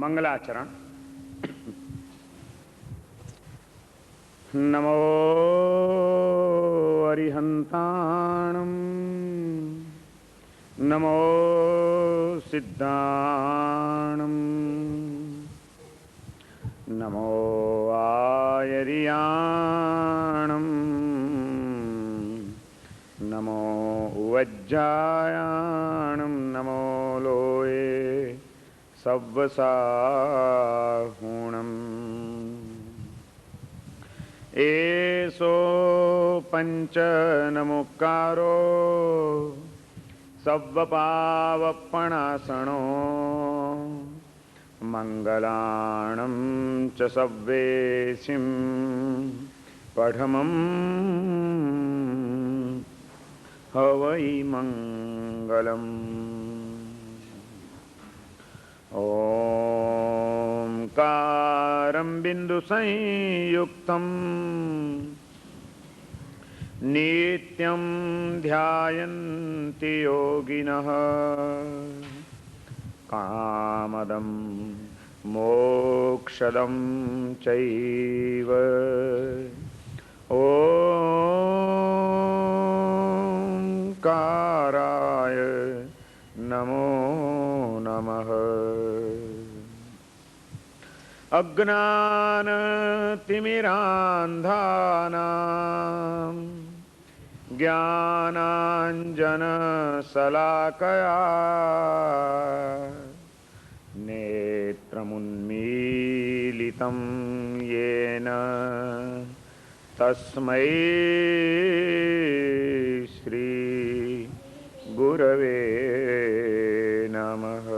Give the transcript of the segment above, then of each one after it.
મંગલાચરણ. નમો અરિહંતાણમ, નમો સિદ્ધાણમ, નમો આયરિયાણમ, નમો ઉવજ્જાયાણમ, નમો લોએ સવ્વસાહુણમ. એસો પંચનમુકારો સવ્વપાવપણાસણો, મંગલાણં ચ સવ્વેસિં પઢમં હવૈ મંગલમ. ઓમકારં બિંદુ સંયુક્તમ નિત્યં ધ્યાયન્તિ યોગિનઃ, કામદં મોક્ષદં ચૈવ. ઓમકારાય નમો નમઃ. અજ્ઞાનતિમિરાંધાનાં જ્ઞાનાંજનશલાકયા નેત્રముન્મીલિतं યેન તસ્મૈ શ્રી ગુરવે નમઃ.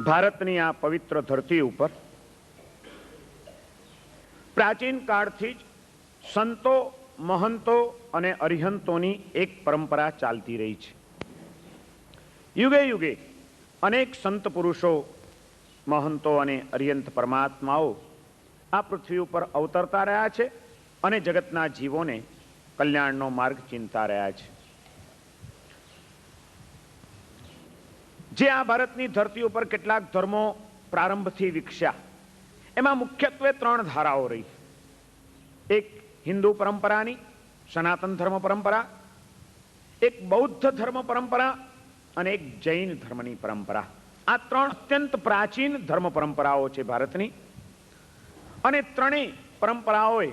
ભારતની આ પવિત્ર ધરતી ઉપર પ્રાચીન કાળથી જ સંતો, મહંતો અને અરિહંતોની એક પરંપરા ચાલતી રહી છે. યુગે યુગે અનેક સંત પુરુષો, મહંતો અને અરિહંત પરમાત્માઓ આ પૃથ્વી ઉપર અવતરતા રહ્યા છે અને જગતના જીવોને કલ્યાણનો માર્ગ ચિંતા રહ્યા છે. જે આ ભારતની ધરતી ઉપર કેટલાક ધર્મો પ્રારંભથી વિકસ્યા, એમાં મુખ્યત્વે ત્રણ ધારાઓ રહી. એક હિન્દુ પરંપરાની સનાતન ધર્મ પરંપરા, એક બૌદ્ધ ધર્મ પરંપરા અને એક જૈન ધર્મની પરંપરા. આ ત્રણ અત્યંત પ્રાચીન ધર્મ પરંપરાઓ છે ભારતની. અને ત્રણેય પરંપરાઓએ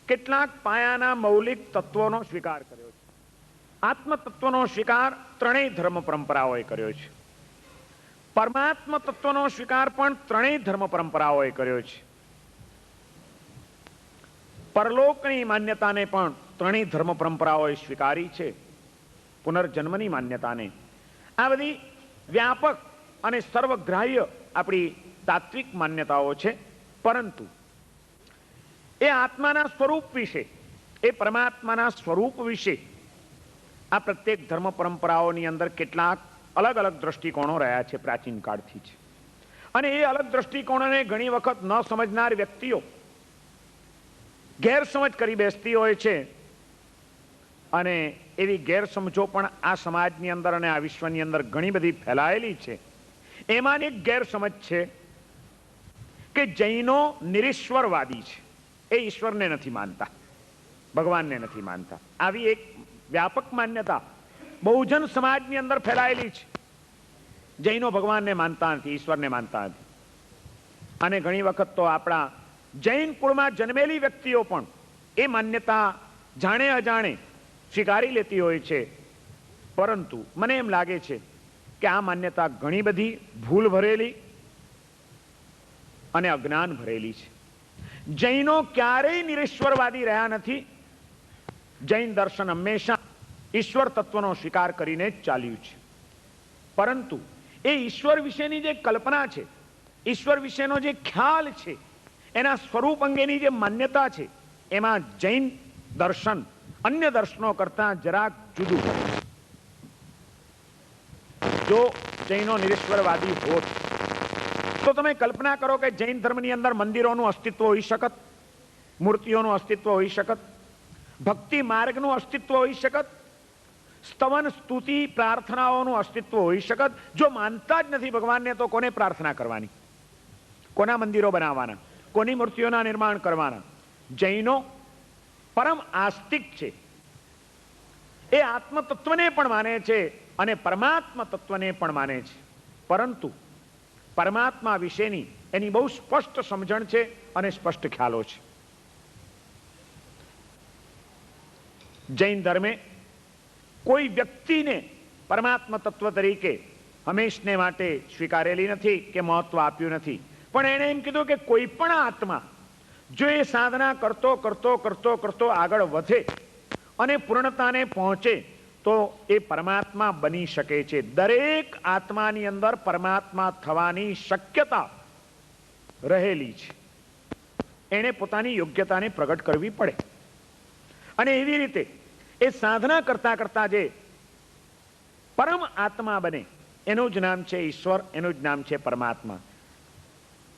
કેટલાક પાયાના મૌલિક તત્વોનો સ્વીકાર કર્યો છે. આત્મ તત્વનો સ્વીકાર ત્રણેય ધર્મ પરંપરાઓએ કર્યો છે. પરમાત્મ તત્વનો સ્વીકાર પણ ત્રણેય ધર્મ પરંપરાઓએ કર્યો છે. પરલોકની માન્યતાને પણ ત્રણેય ધર્મ પરંપરાઓએ સ્વીકારી છે. પુનર્જન્મની માન્યતાને. આ બધી વ્યાપક અને સર્વગ્રાહ્ય આપણી તાત્વિક માન્યતાઓ છે. પરંતુ એ આત્માના સ્વરૂપ વિશે, એ પરમાત્માના સ્વરૂપ વિશે આ પ્રત્યેક ધર્મ પરંપરાઓની અંદર કેટલાક અલગ અલગ દ્રષ્ટિકોણો રહ્યા છે પ્રાચીન કાળથી જ. અને એ અલગ દ્રષ્ટિકોણોને ઘણી વખત ન સમજનાર વ્યક્તિઓ ગેરસમજ કરી બેસતી હોય છે. અને એવી ગેરસમજો પણ આ સમાજની અંદર અને આ વિશ્વની અંદર ઘણી બધી ફેલાયેલી છે. એમાં એક ગેરસમજ છે કે જૈનો નિરીશ્વરવાદી છે. એ ઈશ્વરને નથી માનતા, ભગવાનને નથી માનતા. આવી એક વ્યાપક માન્યતા બહુજન સમાજની અંદર ફેલાયેલી છે. જૈનો ભગવાનને માનતા નથી, ઈશ્વરને માનતા નથી. અને ઘણી વખત તો આપણા જૈન કુળમાં જન્મેલી વ્યક્તિઓ પણ એ માન્યતા જાણે અજાણે સ્વીકારી લેતી હોય છે. પરંતુ મને એમ લાગે છે કે આ માન્યતા ઘણી બધી ભૂલ ભરેલી અને અજ્ઞાન ભરેલી છે. જૈનો ક્યારેય નિરીશ્વરવાદી રહ્યા નથી. જૈન દર્શન હંમેશા ઈશ્વર તત્વનો સ્વીકાર કરીને જ ચાલ્યું છે. પરંતુ એ ઈશ્વર વિશેની જે કલ્પના છે, ઈશ્વર વિશેનો જે ખ્યાલ છે, એના સ્વરૂપ અંગેની જે માન્યતા છે, એમાં જૈન દર્શન અન્ય દર્શનો કરતા જરાક જુદું. જો જૈનો નિરીશ્વરવાદી હોત તો તમે કલ્પના કરો કે જૈન ધર્મની અંદર મંદિરોનું અસ્તિત્વ હોઈ શકત, મૂર્તિઓનું અસ્તિત્વ હોઈ શકત, ભક્તિ માર્ગનું અસ્તિત્વ હોઈ શકત, સ્તવન સ્તુતિ પ્રાર્થનાઓનું અસ્તિત્વ હોઈ શકત? જો માનતા જ નથી ભગવાનને તો કોને પ્રાર્થના કરવાની, કોના મંદિરો બનાવવાના, કોની મૂર્તિઓના નિર્માણ કરવાના? જૈનો પરમ આસ્તિક છે, એ આત્મ તત્વને પણ માને છે અને પરમાત્મા તત્વને પણ માને છે, પરંતુ પરમાત્મા વિશેની એની બહુ સ્પષ્ટ સમજણ છે અને સ્પષ્ટ ખ્યાલો છે. જૈન ધર્મે કોઈ વ્યક્તિને પરમાત્મા તત્વ તરીકે હંમેશને માટે સ્વીકારેલી નથી કે મહત્વ આપ્યું નથી, પણ એણે એમ કીધું કે કોઈ પણ આત્મા જો એ સાધના કરતો કરતો કરતો કરતો આગળ વધે અને પૂર્ણતાને પહોંચે તો એ પરમાત્મા બની શકે છે. દરેક આત્માની અંદર પરમાત્મા થવાની શક્યતા રહેલી છે. એણે પોતાની યોગ્યતાને પ્રગટ કરવી પડે અને એવી રીતે એ સાધના કરતા કરતા જે પરમ આત્મા બને એનું જ નામ છે ઈશ્વર, એનું જ નામ છે પરમાત્મા.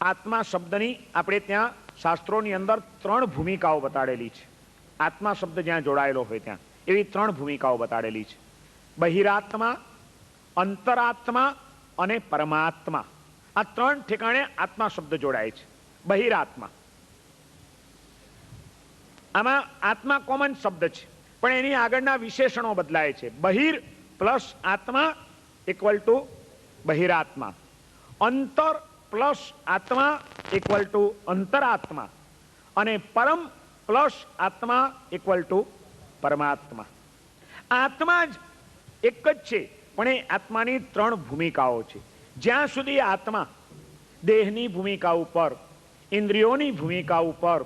આત્મા શબ્દની આપણે ત્યાં શાસ્ત્રોની અંદર 3 ભૂમિકાઓ બતાડેલી છે. આત્મા શબ્દ જ્યાં જોડાયેલો હોય ત્યાં એવી 3 ભૂમિકાઓ બતાડેલી છે. બહિરાત્મા, અંતરાત્મા અને પરમાત્મા. આ 3 ઠેકાણે આત્મા શબ્દ જોડાય છે. બહિરાત્મા, આમાં આત્મા કોમન શબ્દ છે પણ એની આગળના વિશેષણો બદલાય છે. બહિર પ્લસ આત્મા ઇક્વલ ટુ બહિરાત્મા, અંતર પ્લસ આત્મા ઇક્વલ ટુ અંતરાત્મા અને પરમ પ્લસ આત્મા ઇક્વલ ટુ પરમાત્મા. આત્મા જ એક જ છે પણ એ આત્માની 3 ભૂમિકાઓ છે. જ્યાં સુધી આત્મા દેહની ભૂમિકા ઉપર, ઇન્દ્રિયોની ભૂમિકા ઉપર,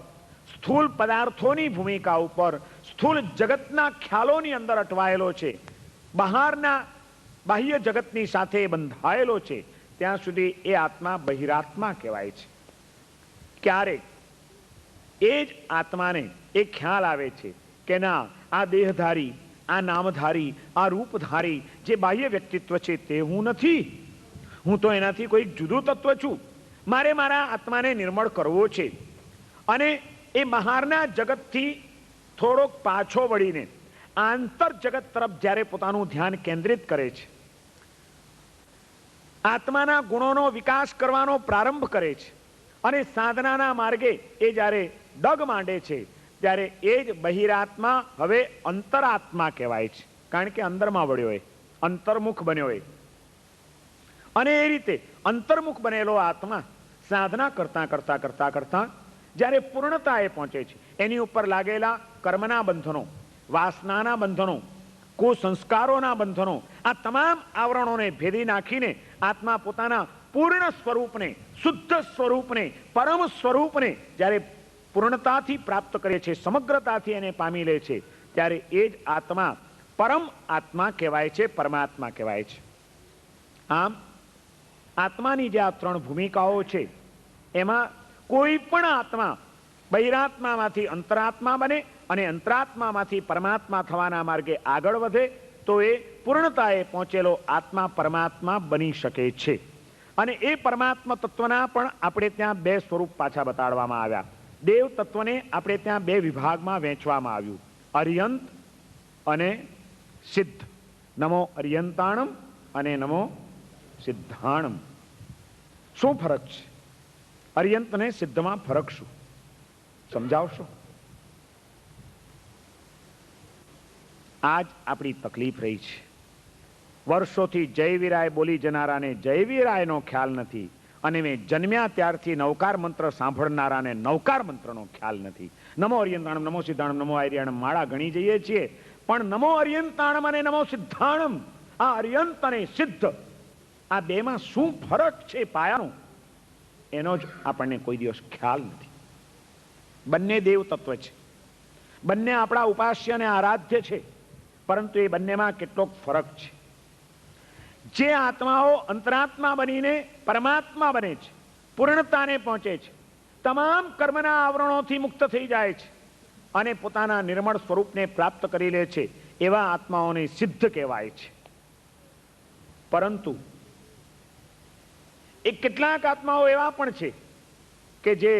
સ્થૂલ પદાર્થોની ભૂમિકા ઉપર, સ્થૂલ જગતના ખ્યાલોની અંદર અટવાયેલો છે, બહારના બાહ્ય જગતની સાથે બંધાયેલો છે, ત્યાં સુધી એ આત્મા બહિરાત્મા કહેવાય છે. ક્યારેક એ જ આત્માને એ ખ્યાલ આવે છે કે ના, આ દેહધારી, આ નામધારી, આ રૂપધારી જે બાહ્ય વ્યક્તિત્વ છે તે હું નથી, હું તો એનાથી કોઈ જુદું તત્વ છું, મારે મારા આત્માને નિર્મળ કરવો છે. અને એ બહારના જગતથી થોડોક પાછો વળીને આંતર જગત તરફ જ્યારે પોતાનું ધ્યાન કેન્દ્રિત કરે છે, આત્માના ગુણોનો વિકાસ કરવાનો પ્રારંભ કરે છે અને સાધનાના માર્ગે એ જ્યારે ડગ માંડે છે ત્યારે એ જ બહિરાત્મા હવે અંતરાત્મા કહેવાય છે. કારણ કે અંદરમાં વળ્યો હોય, અંતર્મુખ બન્યો હોય. અને એ રીતે અંતર્મુખ બનેલો આત્મા સાધના કરતા કરતા કરતા કરતા જ્યારે પૂર્ણતાએ પહોંચે છે, એની ઉપર લાગેલા કર્મના બંધનો, વાસનાના બંધનો, કુસંસ્કારોના બંધનો, આ તમામ આવરણોને ભેદી નાખીને આત્મા પોતાના પૂર્ણ સ્વરૂપને, શુદ્ધ સ્વરૂપને, પરમ સ્વરૂપને જ્યારે પૂર્ણતાથી પ્રાપ્ત કરે છે, સમગ્રતાથી એને પામી લે છે, ત્યારે એ જ આત્મા પરમ આત્મા કહેવાય છે, પરમાત્મા કહેવાય છે. આમ આત્માની જે આ 3 ભૂમિકાઓ છે એમાં કોઈ પણ આત્મા બહિરાત્મામાંથી અંતરાત્મા બને અને અંતરાત્મામાંથી પરમાત્મા થવાના માર્ગે આગળ વધે તો એ પૂર્ણતાએ પહોંચેલો આત્મા પરમાત્મા બની શકે છે. અને એ પરમાત્મા તત્વના પણ આપણે ત્યાં 2 સ્વરૂપ પાછા બતાડવામાં આવ્યા. દેવ તત્વને આપણે ત્યાં 2 વિભાગમાં વહેંચવામાં આવ્યું, અર્યંત અને સિદ્ધ. નમો અર્યંતાણમ અને નમો સિદ્ધાણમ. શું ફરક છે? અર્યંત અને સિદ્ધમાં ફરક શું સમજાવશો? આજ આપણી તકલીફ રહી છે. વર્ષોથી જયવીરાય બોલી જનારાને જયવીરાયનો ખ્યાલ નથી અને મેં જન્મ્યા ત્યારથી નવકાર મંત્ર સાંભળનારાને નવકાર મંત્રનો ખ્યાલ નથી. નમો અર્યંતાણમ, નમો સિદ્ધાણમ, નમો આર્યાણમ માળા ગણી જઈએ છીએ, પણ નમો અર્યંતાણમ અને નમો સિદ્ધાણમ, આ અર્યંત અને સિદ્ધ આ 2માં શું ફરક છે પાયાનો, એનો જ આપણને કોઈ દિવસ ખ્યાલ નથી. બંને દેવ તત્વ છે, બંને આપણા ઉપાસ્ય અને આરાધ્ય છે, પરંતુ એ બંનેમાં કેટલોક ફરક છે. જે આત્માઓ અંતરાત્મા બનીને પરમાત્મા બને છે, પૂર્ણતાને પહોંચે છે, તમામ કર્મના આવરણોથી મુક્ત થઈ જાય છે અને પોતાના નિર્મળ સ્વરૂપને પ્રાપ્ત કરી લે છે, એવા આત્માઓને સિદ્ધ કહેવાય છે. પરંતુ એ કેટલાક આત્માઓ એવા પણ છે કે જે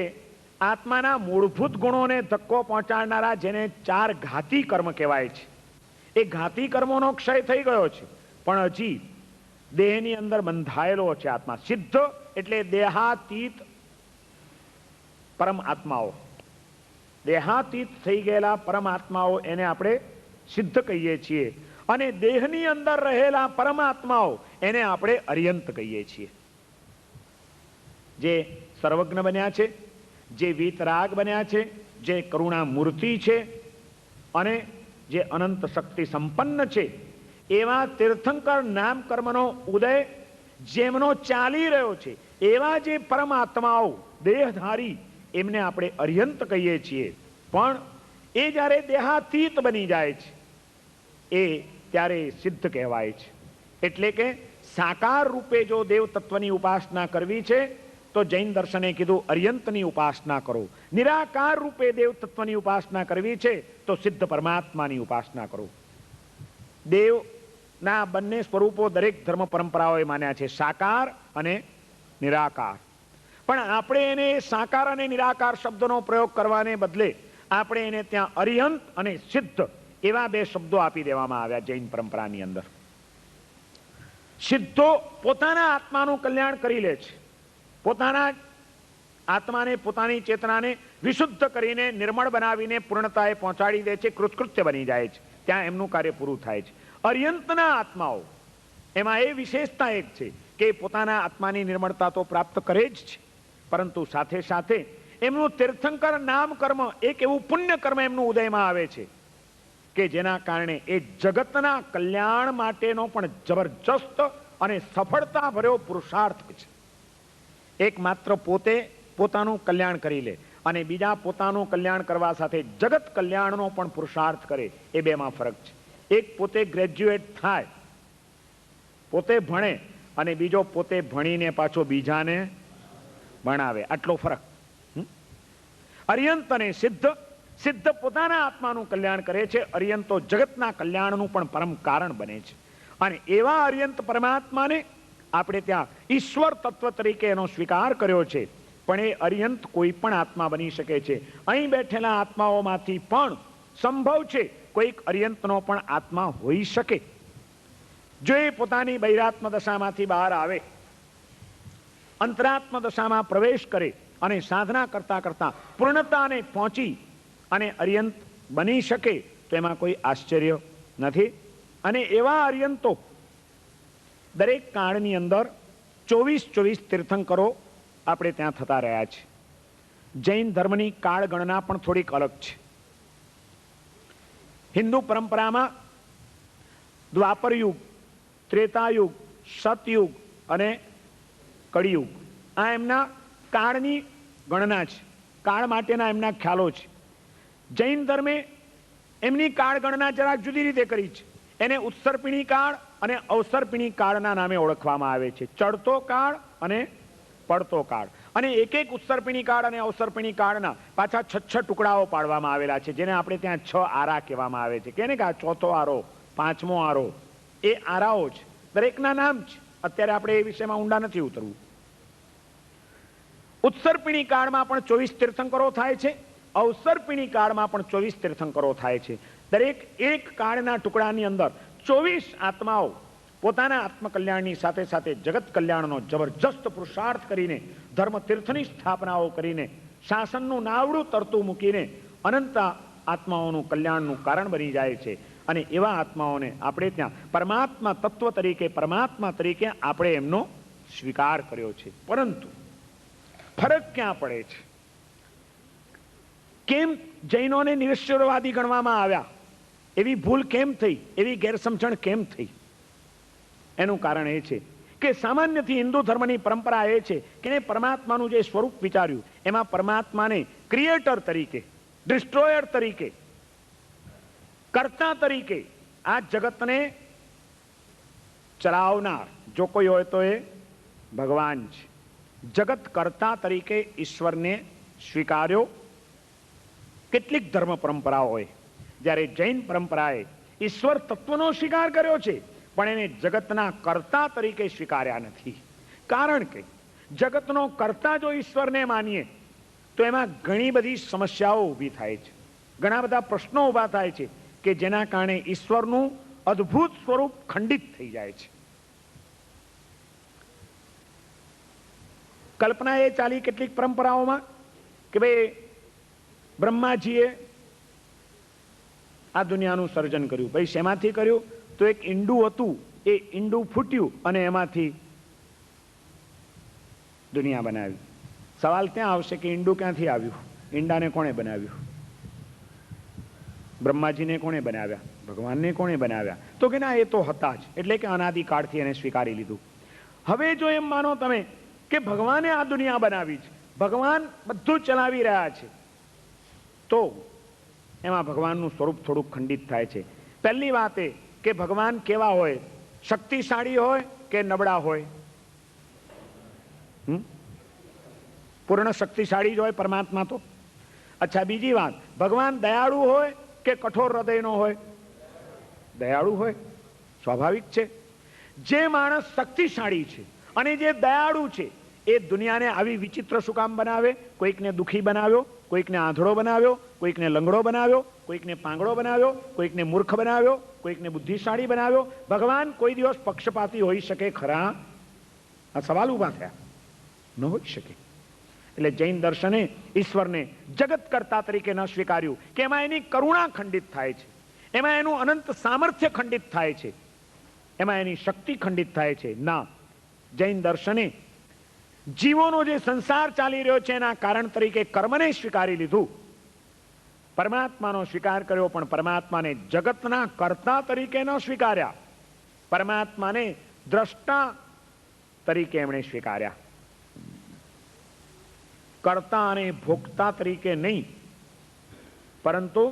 આત્માના મૂળભૂત ગુણોને ધક્કો પહોંચાડનારા, જેને 4 ઘાતી કર્મ કહેવાય છે, એ ઘાતી કર્મોનો ક્ષય થઈ ગયો છે, પણ હજી દેહની અંદર બંધાયેલો છે આત્મા. સિદ્ધ એટલે દેહાતીત પરમ આત્માઓ, દેહાતીત થઈ ગયેલા પરમાત્માઓ, એને આપણે સિદ્ધ કહીએ છીએ. અને દેહની અંદર રહેલા પરમાત્માઓ એને આપણે અર્યંત કહીએ છીએ. જે સર્વજ્ઞ બન્યા છે, જે વીતરાગ બન્યા છે, જે કરુણા મૂર્તિ છે અને જે અનંત શક્તિ સંપન્ન છે, એવા તીર્થંકર નામ કર્મનો ઉદય જેમનો ચાલી રહ્યો છે, એવા જે પરમાત્માઓ દેહધારી, એમને આપણે અર્યંત કહીએ છીએ. પણ એ જ્યારે દેહાતીત બની જાય છે, એ ત્યારે સિદ્ધ કહેવાય છે. એટલે કે સાકાર રૂપે જો દેવ તત્વની ઉપાસના કરવી છે તો જૈન દર્શને કીધું અર્યંતની ઉપાસના કરો. નિરાકાર રૂપે દેવ તત્વની ઉપાસના કરવી છે તો સિદ્ધ પરમાત્માની ઉપાસના કરો. દેવના બંને સ્વરૂપો દરેક ધર્મ પરંપરાઓએ માન્યા છે, સાકાર અને નિરાકાર. પણ આપણે એને સાકાર અને નિરાકાર શબ્દનો પ્રયોગ કરવાને બદલે આપણે એને ત્યાં અર્યંત અને સિદ્ધ એવા 2 શબ્દો આપી દેવામાં આવ્યા જૈન પરંપરાની અંદર. સિદ્ધો પોતાના આત્માનું કલ્યાણ કરી લે છે, પોતાના આત્માને, પોતાની ચેતનાને વિશુદ્ધ કરીને, નિર્મળ બનાવીને પૂર્ણતાએ પહોંચાડી દે છે, કૃતકૃત્ય બની જાય છે, ત્યાં એમનું કાર્ય પૂરું થાય છે. અર્યંતના આત્માઓ, એમાં એ વિશેષતા એક છે કે પોતાના આત્માની નિર્મળતા તો પ્રાપ્ત કરે જ છે, પરંતુ સાથે સાથે એમનું તીર્થંકર નામ કર્મ, એક એવું પુણ્ય કર્મ એમનું ઉદયમાં આવે છે કે જેના કારણે એ જગતના કલ્યાણ માટેનો પણ જબરજસ્ત અને સફળતા ભર્યો પુરુષાર્થ છે. એક માત્ર પોતે પોતાનું કલ્યાણ કરી લે અને બીજા પોતાનું કલ્યાણ કરવા સાથે જગત કલ્યાણનો પણ પુરુષાર્થ કરે, એ બેમાં ફરક છે. એક પોતે ગ્રેજ્યુએટ થાય, પોતે ભણે, અને બીજો પોતે ભણીને પાછો બીજાને ભણાવે, આટલો ફરક. અર્યંત અને સિદ્ધ, સિદ્ધ પોતાના આત્માનું કલ્યાણ કરે છે, અર્યંતો જગતના કલ્યાણનું પણ પરમ કારણ બને છે. અને એવા અર્યંત પરમાત્માને આપણે ત્યાં ઈશ્વર તત્વ તરીકે એનો સ્વીકાર કર્યો છે. પણ એ અર્યંત કોઈ પણ આત્મા બની શકે છે. અહીં બેઠેલા આત્માઓમાંથી પણ સંભવ છે કોઈક અર્યંતનો પણ આત્મા હોઈ શકે. જો એ પોતાની બૈરાત્મ દશામાંથી બહાર આવે, અંતરાત્મ દશામાં પ્રવેશ કરે અને સાધના કરતા કરતા પૂર્ણતાને પહોંચી અને અર્યંત બની શકે તો એમાં કોઈ આશ્ચર્ય નથી. અને એવા અર્યંતો દરેક કાળની અંદર 24 તીર્થંકરો આપણે ત્યાં થતા રહ્યા છે. જૈન ધર્મની કાળ ગણના પણ થોડીક અલગ છે. હિન્દુ પરંપરામાં દ્વાપર યુગ, ત્રેતાયુગ, સતયુગ અને કળિયુગ, આ એમના કાળની ગણના છે, કાળ માટેના એમના ખ્યાલો છે. જૈન ધર્મે એમની કાળ ગણના જરા જુદી રીતે કરી છે. એને ઉત્સર્પિણી કાળ અને અવસર્પિણી કાળના નામે ઓળખવામાં આવે છે. ચડતો કાળ અને પડતો કાળ. અને એક એક ઉત્સર્પિણી કાળ અને અવસર્પિણી કાળના પાછા 6 ટુકડાઓ પાડવામાં આવેલા છે, જેને આપણે ત્યાં 6 આરા કહેવામાં આવે છે. કે ને કે આ 4થો આરો, 5મો આરો, એ આરાઓ છે, દરેકના નામ છે. અત્યારે આપણે એ વિષયમાં ઊંડા નથી ઉતરવું. ઉત્સર્પિણી કાળમાં પણ 24 તીર્થંકરો થાય છે, અવસર્પિણી કાળમાં પણ 24 તીર્થંકરો થાય છે. દરેક એક કાળના ટુકડાની અંદર 24 આત્માઓ પોતાના આત્મકલ્યાણની સાથે સાથે જગત કલ્યાણનો જબરજસ્ત પુરુષાર્થ કરીને, ધર્મ તીર્થની સ્થાપનાઓ કરીને, શાસનનું નાવડું તરતું મૂકીને અનંત આત્માઓનું કલ્યાણનું કારણ બની જાય છે. અને એવા આત્માઓને આપણે ત્યાં પરમાત્મા તત્વ તરીકે, પરમાત્મા તરીકે આપણે એમનો સ્વીકાર કર્યો છે. પરંતુ ફરક ક્યાં પડે છે? કેમ જૈનોને નિરીશ્વરવાદી ગણવામાં આવ્યા? એવી ભૂલ કેમ થઈ? એવી ગેરસમજણ કેમ થઈ? એનું કારણ એ છે કે સામાન્યથી હિન્દુ ધર્મની પરંપરા એ છે કે પરમાત્માનું જે સ્વરૂપ વિચાર્યું, એમાં પરમાત્માને ક્રિએટર તરીકે, ડિસ્ટ્રોયર તરીકે, કર્તા તરીકે, આ જગતને ચલાવનાર જો કોઈ હોય તો એ ભગવાન છે. જગત કર્તા તરીકે ઈશ્વરને સ્વીકાર્યો કેટલીક ધર્મ પરંપરાઓએ. જ્યારે જૈન પરંપરાએ ઈશ્વર તત્વનો સ્વીકાર કર્યો છે, પણ એને જગતના કર્તા તરીકે સ્વીકાર્યા નથી. કારણ કે જગતનો કર્તા જો ઈશ્વરને માનીએ તો એમાં ઘણી બધી સમસ્યાઓ ઊભી થાય છે, ઘણા બધા પ્રશ્નો ઊભા થાય છે કે જેના કારણે ઈશ્વરનું અદ્ભુત સ્વરૂપ ખંડિત થઈ જાય છે. કલ્પના એ ચાલી કેટલીક પરંપરાઓમાં કે ભાઈ બ્રહ્માજીએ આ દુનિયાનું સર્જન કર્યું. ભાઈ શેમાંથી કર્યું? તો એક ઈંડું હતું, એ ઈંડું ફૂટ્યું અને એમાંથી દુનિયા બનાવી. સવાલ ત્યાં આવશે કે ઈંડું ક્યાંથી આવ્યું? ઈંડાને કોણે બનાવ્યું? બ્રહ્માજીને કોણે બનાવ્યા? ભગવાનને કોણે બનાવ્યા? તો કે ના, એ તો હતા જ, એટલે કે અનાદિકાળથી એને સ્વીકારી લીધું. હવે જો એમ માનો તમે કે ભગવાને આ દુનિયા બનાવી છે, ભગવાન બધું ચલાવી રહ્યા છે, તો એમાં ભગવાનનું સ્વરૂપ થોડુંક ખંડિત થાય છે. પહેલી વાત એ કે ભગવાન કેવા હોય? શક્તિશાળી હોય કે નબળા હોય? પૂર્ણ શક્તિશાળી જ હોય પરમાત્મા તો. અચ્છા, બીજી વાત, ભગવાન દયાળુ હોય કે કઠોર હૃદયનો હોય? દયાળુ હોય, સ્વાભાવિક છે. જે માણસ શક્તિશાળી છે અને જે દયાળુ છે એ દુનિયાને આવી વિચિત્ર શું કામ બનાવે? કોઈકને દુખી બનાવ્યો, કોઈકને આંધળો બનાવ્યો, કોઈકને લંગડો બનાવ્યો, કોઈકને પાંગડો બનાવ્યો, કોઈકને મૂર્ખ બનાવ્યો, કોઈકને બુદ્ધિશાળી બનાવ્યો. ભગવાન કોઈ દિવસ પક્ષપાતી હોઈ શકે ખરા? આ સવાલ ઉભા થયા. ન હોઈ શકે. એટલે જૈન દર્શને ઈશ્વરને જગત કર્તા તરીકે ન સ્વીકાર્યું કે એમાં એની કરુણા ખંડિત થાય છે, એમાં એનું અનંત સામર્થ્ય ખંડિત થાય છે, એમાં એની શક્તિ ખંડિત થાય છે. ના, જૈન દર્શને જીવોનો જે સંસાર ચાલી રહ્યો છે એના કારણ તરીકે કર્મને સ્વીકારી લીધું, પરમાત્માનો સ્વીકાર કર્યો, પણ પરમાત્માને જગતના કર્તા તરીકે ન સ્વીકાર્યા, પરમાત્માને દ્રષ્ટા તરીકે એમણે સ્વીકાર્યા. કર્તા અને ભોગતા તરીકે નહીં, પરંતુ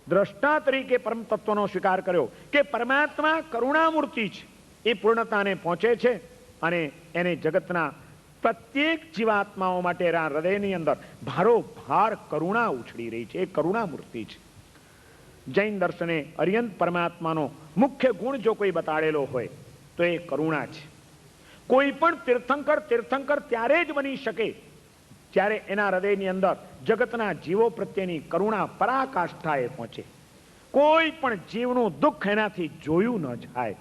દ્રષ્ટા તરીકે પરમ તત્વનો સ્વીકાર કર્યો કે પરમાત્મા કરુણામૂર્તિ છે, એ પૂર્ણતાને પહોંચે છે અને એને જગતના પ્રત્યેક જીવાત્માઓ માટે હૃદયની અંદર ભારોભાર કરુણા ઉછળી રહી છે. એ કરુણામૂર્તિ છે. જૈન દર્શને અર્યંત પરમાત્માનો મુખ્ય ગુણ જો કોઈ બતાડેલો હોય તો એ કરુણા છે. કોઈ પણ તીર્થંકર ત્યારે જ બની શકે જ્યારે એના હૃદયની અંદર જગતના જીવો પ્રત્યેની કરુણા પરાકાષ્ઠાએ પહોંચે. કોઈ પણ જીવનું દુઃખ એનાથી જોયું ન જાય.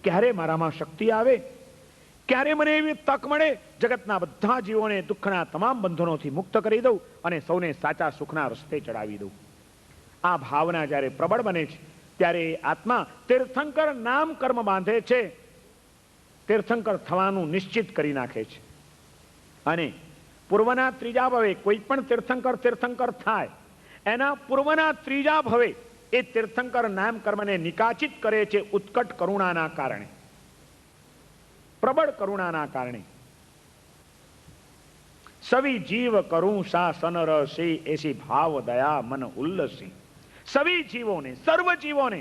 ક્યારે મારામાં શક્તિ આવે, ક્યારે મને એવી તક મળે જગતના બધા જીવોને દુઃખના તમામ બંધનોથી મુક્ત કરી દઉં અને સૌને સાચા સુખના રસ્તે ચડાવી દઉં. આ ભાવના જ્યારે પ્રબળ બને છે ત્યારે આત્મા તીર્થંકર નામ કર્મ બાંધે છે, તીર્થંકર થવાનું નિશ્ચિત કરી નાખે છે. અને પૂર્વના ત્રીજા ભવે કોઈ પણ તીર્થંકર થાય, એના પૂર્વના ત્રીજા ભવે એ તીર્થંકર નામ કર્મને નિકાચિત કરે છે ઉત્કટ કરુણાના કારણે, પ્રબળ કરુણાના કારણે. સવી જીવ કરું શાસન રસી એસી ભાવ દયા મન ઉલ્લસી. સવી જીવોને, સર્વ જીવોને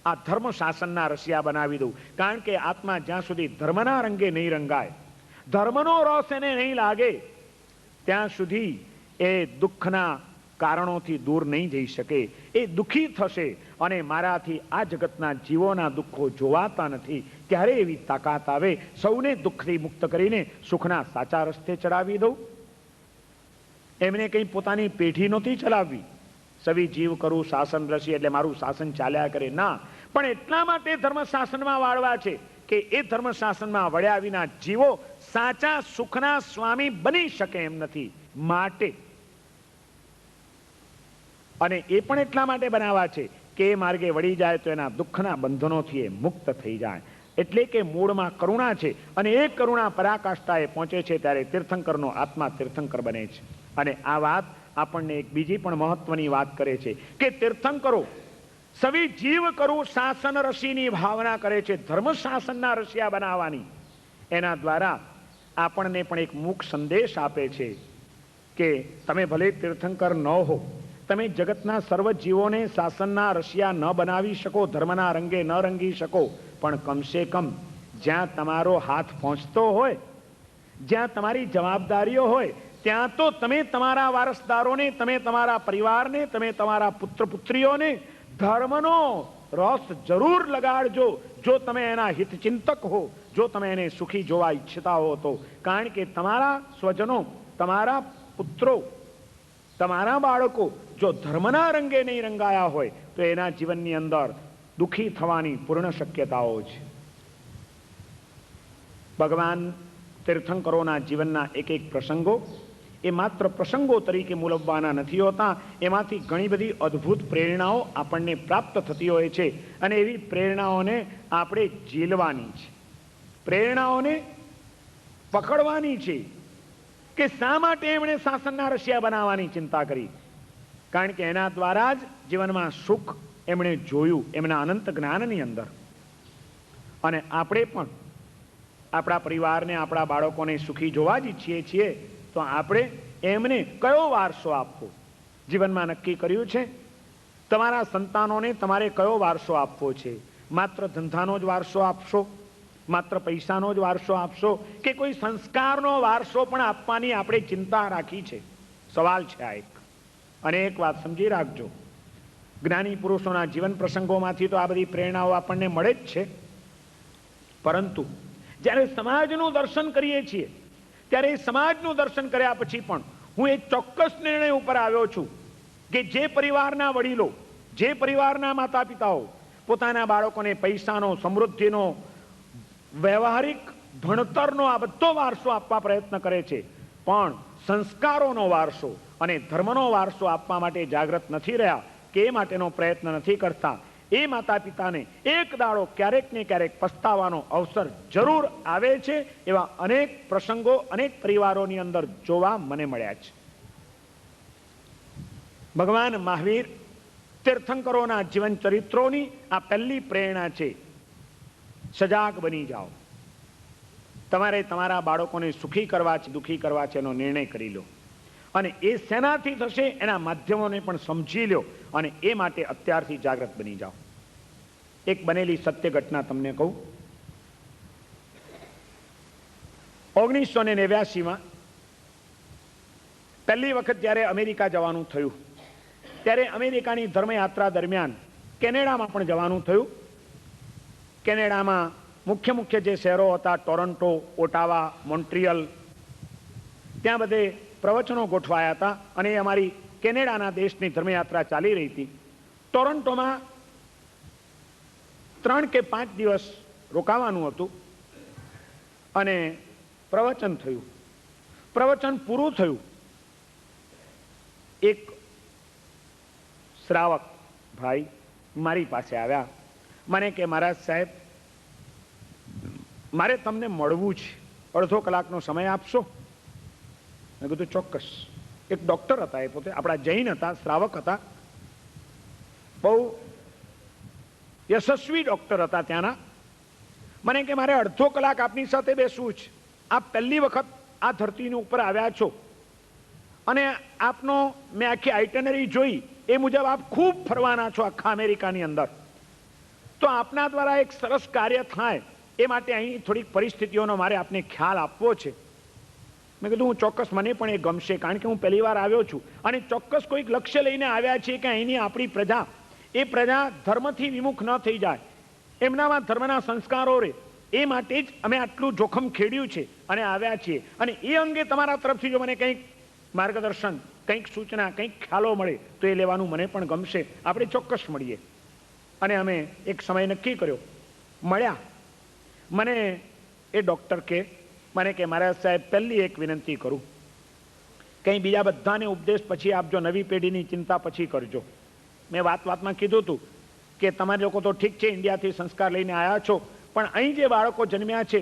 આ ધર્મ શાસનના રસિયા બનાવી દઉં. કારણ કે આત્મા જ્યાં સુધી ધર્મના રંગે નહીં રંગાય, ધર્મનો રસ એને નહીં લાગે, ત્યાં સુધી એ દુઃખના કારણોથી દૂર નહીં જઈ શકે. એ દુઃખી થશે અને મારાથી આ જગતના જીવોના દુઃખો જોવાતા નથી, ત્યારે એવી તાકાત આવે સૌને દુઃખથી મુક્ત કરીને સુખના સાચા રસ્તે ચડાવી દઉં. એમને કંઈ પોતાની પેઢી નહોતી ચલાવવી. સવી જીવ કરું શાસન રસી એટલે મારું શાસન ચાલ્યા કરે, ના. પણ એટલા માટે ધર્મ શાસનમાં વાળવા છે કે એ ધર્મ શાસનમાં વળ્યા વિના જીવો સાચા સુખના સ્વામી બની શકે એમ નથી. માટે અને એ પણ એટલા માટે બનાવવા છે કે એ માર્ગે વળી જાય તો એના દુઃખના બંધનોથી એ મુક્ત થઈ જાય. એટલે કે મૂળમાં કરુણા છે અને એ કરુણા પરાકાષ્ઠાએ પહોંચે છે ત્યારે તીર્થંકરનો આત્મા તીર્થંકર બને છે. અને આ વાત આપણને એક બીજી પણ મહત્વની વાત કરે છે કે તીર્થંકરો સવી જીવ કરું શાસન રસીની ભાવના કરે છે, ધર્મ શાસનના રસિયા બનાવવાની. એના દ્વારા આપણને પણ એક મુખ સંદેશ આપે છે કે તમે ભલે તીર્થંકર ન હો, તમે જગતના સર્વ જીવોને શાસનના રસિયા ન બનાવી શકો, ધર્મના રંગે ન રંગી શકો, પણ કમસે કમ જ્યાં તમારો હાથ પહોંચતો હોય, જ્યાં તમારી જવાબદારીઓ હોય, ત્યાં તો તમે તમારા વારસદારોને, તમે તમારા પરિવારને, તમે તમારા પુત્ર પુત્રીઓને ધર્મનો રસ જરૂર લગાડજો, જો તમે એના હિતચિંતક હો, જો તમે એને સુખી જોવા ઈચ્છતા હો તો. કારણ કે તમારા સ્વજનો, તમારા પુત્રો, તમારા બાળકો જો ધર્મના રંગે નહીં રંગાયા હોય તો એના જીવનની અંદર દુઃખી થવાની પૂર્ણ શક્યતાઓ છે. ભગવાન તીર્થંકરોના જીવનના એક એક પ્રસંગો એ માત્ર પ્રસંગો તરીકે મૂલવવાના નથી હોતા, એમાંથી ઘણી બધી અદ્ભુત પ્રેરણાઓ આપણને પ્રાપ્ત થતી હોય છે. અને એવી પ્રેરણાઓને આપણે ઝીલવાની છે, પ્રેરણાઓને પકડવાની છે કે શા માટે એમણે શાસનના રશિયા બનાવવાની ચિંતા કરી. કારણ કે એના દ્વારા જ જીવનમાં સુખ એમણે જોયું એમના અનંત જ્ઞાનની અંદર. અને આપણે પણ આપણા પરિવારને, આપણા બાળકોને સુખી જોવા જ ઈચ્છીએ છીએ તો આપણે એમને કયો વારસો આપવો જીવનમાં નક્કી કર્યું છે? તમારા સંતાનોને તમારે કયો વારસો આપવો છે? માત્ર ધંધાનો જ વારસો આપશો? માત્ર પૈસાનો જ વારસો આપશો? કે કોઈ સંસ્કારનો વારસો પણ આપવાની આપણે ચિંતા રાખી છે? સવાલ છે આ એક. અને એક વાત સમજી રાખજો, જ્ઞાની પુરુષોના જીવન પ્રસંગોમાંથી તો આ બધી પ્રેરણાઓ આપણને મળે જ છે, પરંતુ જ્યારે સમાજનું દર્શન કરીએ છીએ ત્યારે સમાજનું દર્શન કર્યા પછી પણ હું એક ચોક્કસ નિર્ણય ઉપર આવ્યો છું કે જે પરિવારના વડીલો, જે પરિવારના માતા પિતાઓ પોતાના બાળકોને પૈસાનો, સમૃદ્ધિનો, વ્યવહારિક ભણતરનો આ બધો વારસો આપવા પ્રયત્ન કરે છે, પણ સંસ્કારોનો વારસો અને ધર્મનો વારસો આપવા માટે જાગૃત નથી રહ્યા, કે એ માટેનો પ્રયત્ન નથી કરતા, એ માતા પિતાને એક દાડો ક્યારેક ને ક્યારેક પસ્તાવાનો અવસર જરૂર આવે છે. એવા અનેક પ્રસંગો અનેક પરિવારોની અંદર જોવા મને મળ્યા છે. ભગવાન મહાવીર તીર્થંકરોના જીવન ચરિત્રોની આ પહેલી પ્રેરણા છે. સજાગ બની જાઓ. તમારે તમારા બાળકોને સુખી કરવા છે, દુઃખી કરવા છે એનો નિર્ણય કરી લો. અને એ શેનાથી થશે એના માધ્યમોને પણ સમજી લો અને એ માટે અત્યારથી જાગૃત બની જાઓ. એક બનેલી સત્ય ઘટના તમને કહું. 1989માં પહેલી વખત જ્યારે અમેરિકા જવાનું થયું ત્યારે અમેરિકાની ધર્મયાત્રા દરમિયાન કેનેડામાં પણ જવાનું થયું. કેનેડામાં મુખ્ય જે શહેરો હતા, ટોરન્ટો, ઓટાવા, મોન્ટ્રીયલ, ત્યાં બધે પ્રવચનો ગોઠવાયા હતા અને અમારી કેનેડાના દેશની ધર્મયાત્રા ચાલી રહી હતી. ટોરન્ટોમાં 3 કે 5 દિવસ રોકાવાનું હતું અને પ્રવચન થયું. પ્રવચન પૂરું થયું. એક શ્રાવક ભાઈ મારી પાસે આવ્યા, મને કે મહારાજ સાહેબ, મારે તમને મળવું છે, અડધો કલાકનો સમય આપશો? મેં કીધું ચોક્કસ. એક ડૉક્ટર હતા, એ પોતે આપણા જૈન હતા, શ્રાવક હતા, બહુ યશસ્વી ડૉક્ટર હતા ત્યાંના. મને કે મારે અડધો કલાક આપની સાથે બેસવું છે. આપ પહેલી વખત આ ધરતીની ઉપર આવ્યા છો અને આપનો મેં આખી આઇટનરી જોઈ એ મુજબ આપ ખૂબ ફરવાના છો આખા અમેરિકાની અંદર, તો આપના દ્વારા એક સરસ કાર્ય થાય એ માટે અહીં થોડીક પરિસ્થિતિઓનો મારે આપને ખ્યાલ આપવો છે. મેં કીધું હું ચોક્કસ, મને પણ એ ગમશે, કારણ કે હું પહેલી વાર આવ્યો છું અને ચોક્કસ કોઈક લક્ષ્ય લઈને આવ્યા છીએ કે અહીંની આપણી પ્રજા, એ પ્રજા ધર્મથી વિમુખ ન થઈ જાય, એમનામાં ધર્મના સંસ્કારો રહે, એ માટે જ અમે આટલું જોખમ ખેડ્યું છે અને આવ્યા છીએ. અને એ અંગે તમારા તરફથી જો મને કંઈક માર્ગદર્શન, કંઈક સૂચના, કંઈક ખ્યાલો મળે તો એ લેવાનું મને પણ ગમશે. આપણે ચોક્કસ મળીએ. અને અમે એક સમય નક્કી કર્યો, મળ્યા. મને એ ડૉક્ટર મને કે મહારાજ સાહેબ, પહેલી એક વિનંતી કરું, કંઈ બીજા બધાને ઉપદેશ પછી આપજો, નવી પેઢીની ચિંતા પછી કરજો. મેં વાતમાં કીધું હતું કે તમારે લોકો તો ઠીક છે, ઇન્ડિયાથી સંસ્કાર લઈને આવ્યા છો, પણ અહીં જે બાળકો જન્મ્યા છે,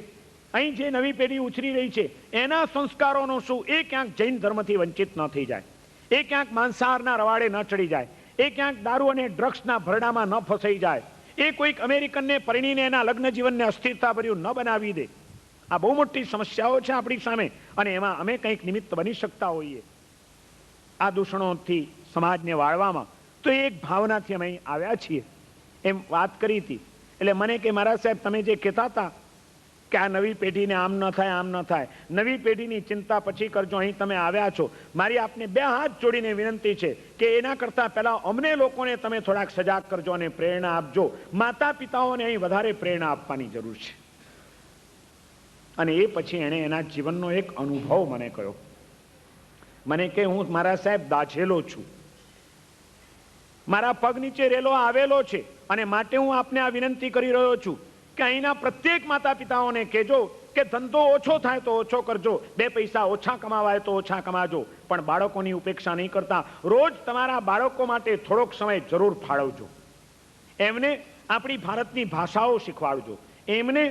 અહીં જે નવી પેઢી ઉછરી રહી છે, એના સંસ્કારોનું શું? એ ક્યાંક જૈન ધર્મથી વંચિત ન થઈ જાય, એ ક્યાંક માંસાહારના રવાડે ન ચડી જાય, એ ક્યાંક દારૂ અને ડ્રગ્સના ભરડામાં ન ફસાઈ જાય, એ કોઈક અમેરિકનને પરિણીને એના લગ્ન જીવનને અસ્થિરતાભર્યું ન બનાવી દે. આ બહુ મોટી સમસ્યાઓ છે આપણી સામે અને એમાં અમે કંઈક નિમિત્ત બની શકતા હોઈએ આ દૂષણોથી સમાજને વાળવામાં. તો એ એક ભાવનાથી અમે આવ્યા છીએ એમ વાત કરી હતી. એટલે મને કે મહારાજ સાહેબ, તમે જે કહેતા હતા કે આ નવી પેઢીને આમ ન થાય, આમ ન થાય. નવી પેઢીની ચિંતા પછી કરજો. અહીં તમે આવ્યા છો, મારી આપને બે હાથ જોડીને વિનંતી છે કે એના કરતાં પહેલા અમને લોકોને તમે થોડાક સજાગ કરજો અને પ્રેરણા આપજો. માતા પિતાઓને અહીં વધારે પ્રેરણા આપવાની જરૂર છે. અને એ પછી એણે એના જીવનનો એક અનુભવ મને કહ્યો. મને કે હું મારા સાહેબ દાઝેલો છું, મારા પગ નીચે રેલો આવેલો છે, અને માટે હું આપને આ વિનંતી કરી રહ્યો છું કે અહીંના પ્રત્યેક માતા પિતાઓને કહેજો કે ધંધો ઓછો થાય તો ઓછો કરજો, બે પૈસા ઓછા કમાવાય તો ઓછા કમાજો, પણ બાળકોની ઉપેક્ષા નહીં કરતા. રોજ તમારા બાળકો માટે થોડોક સમય જરૂર ફાળવજો. એમને આપણી ભારતની ભાષાઓ શીખવાડજો, એમને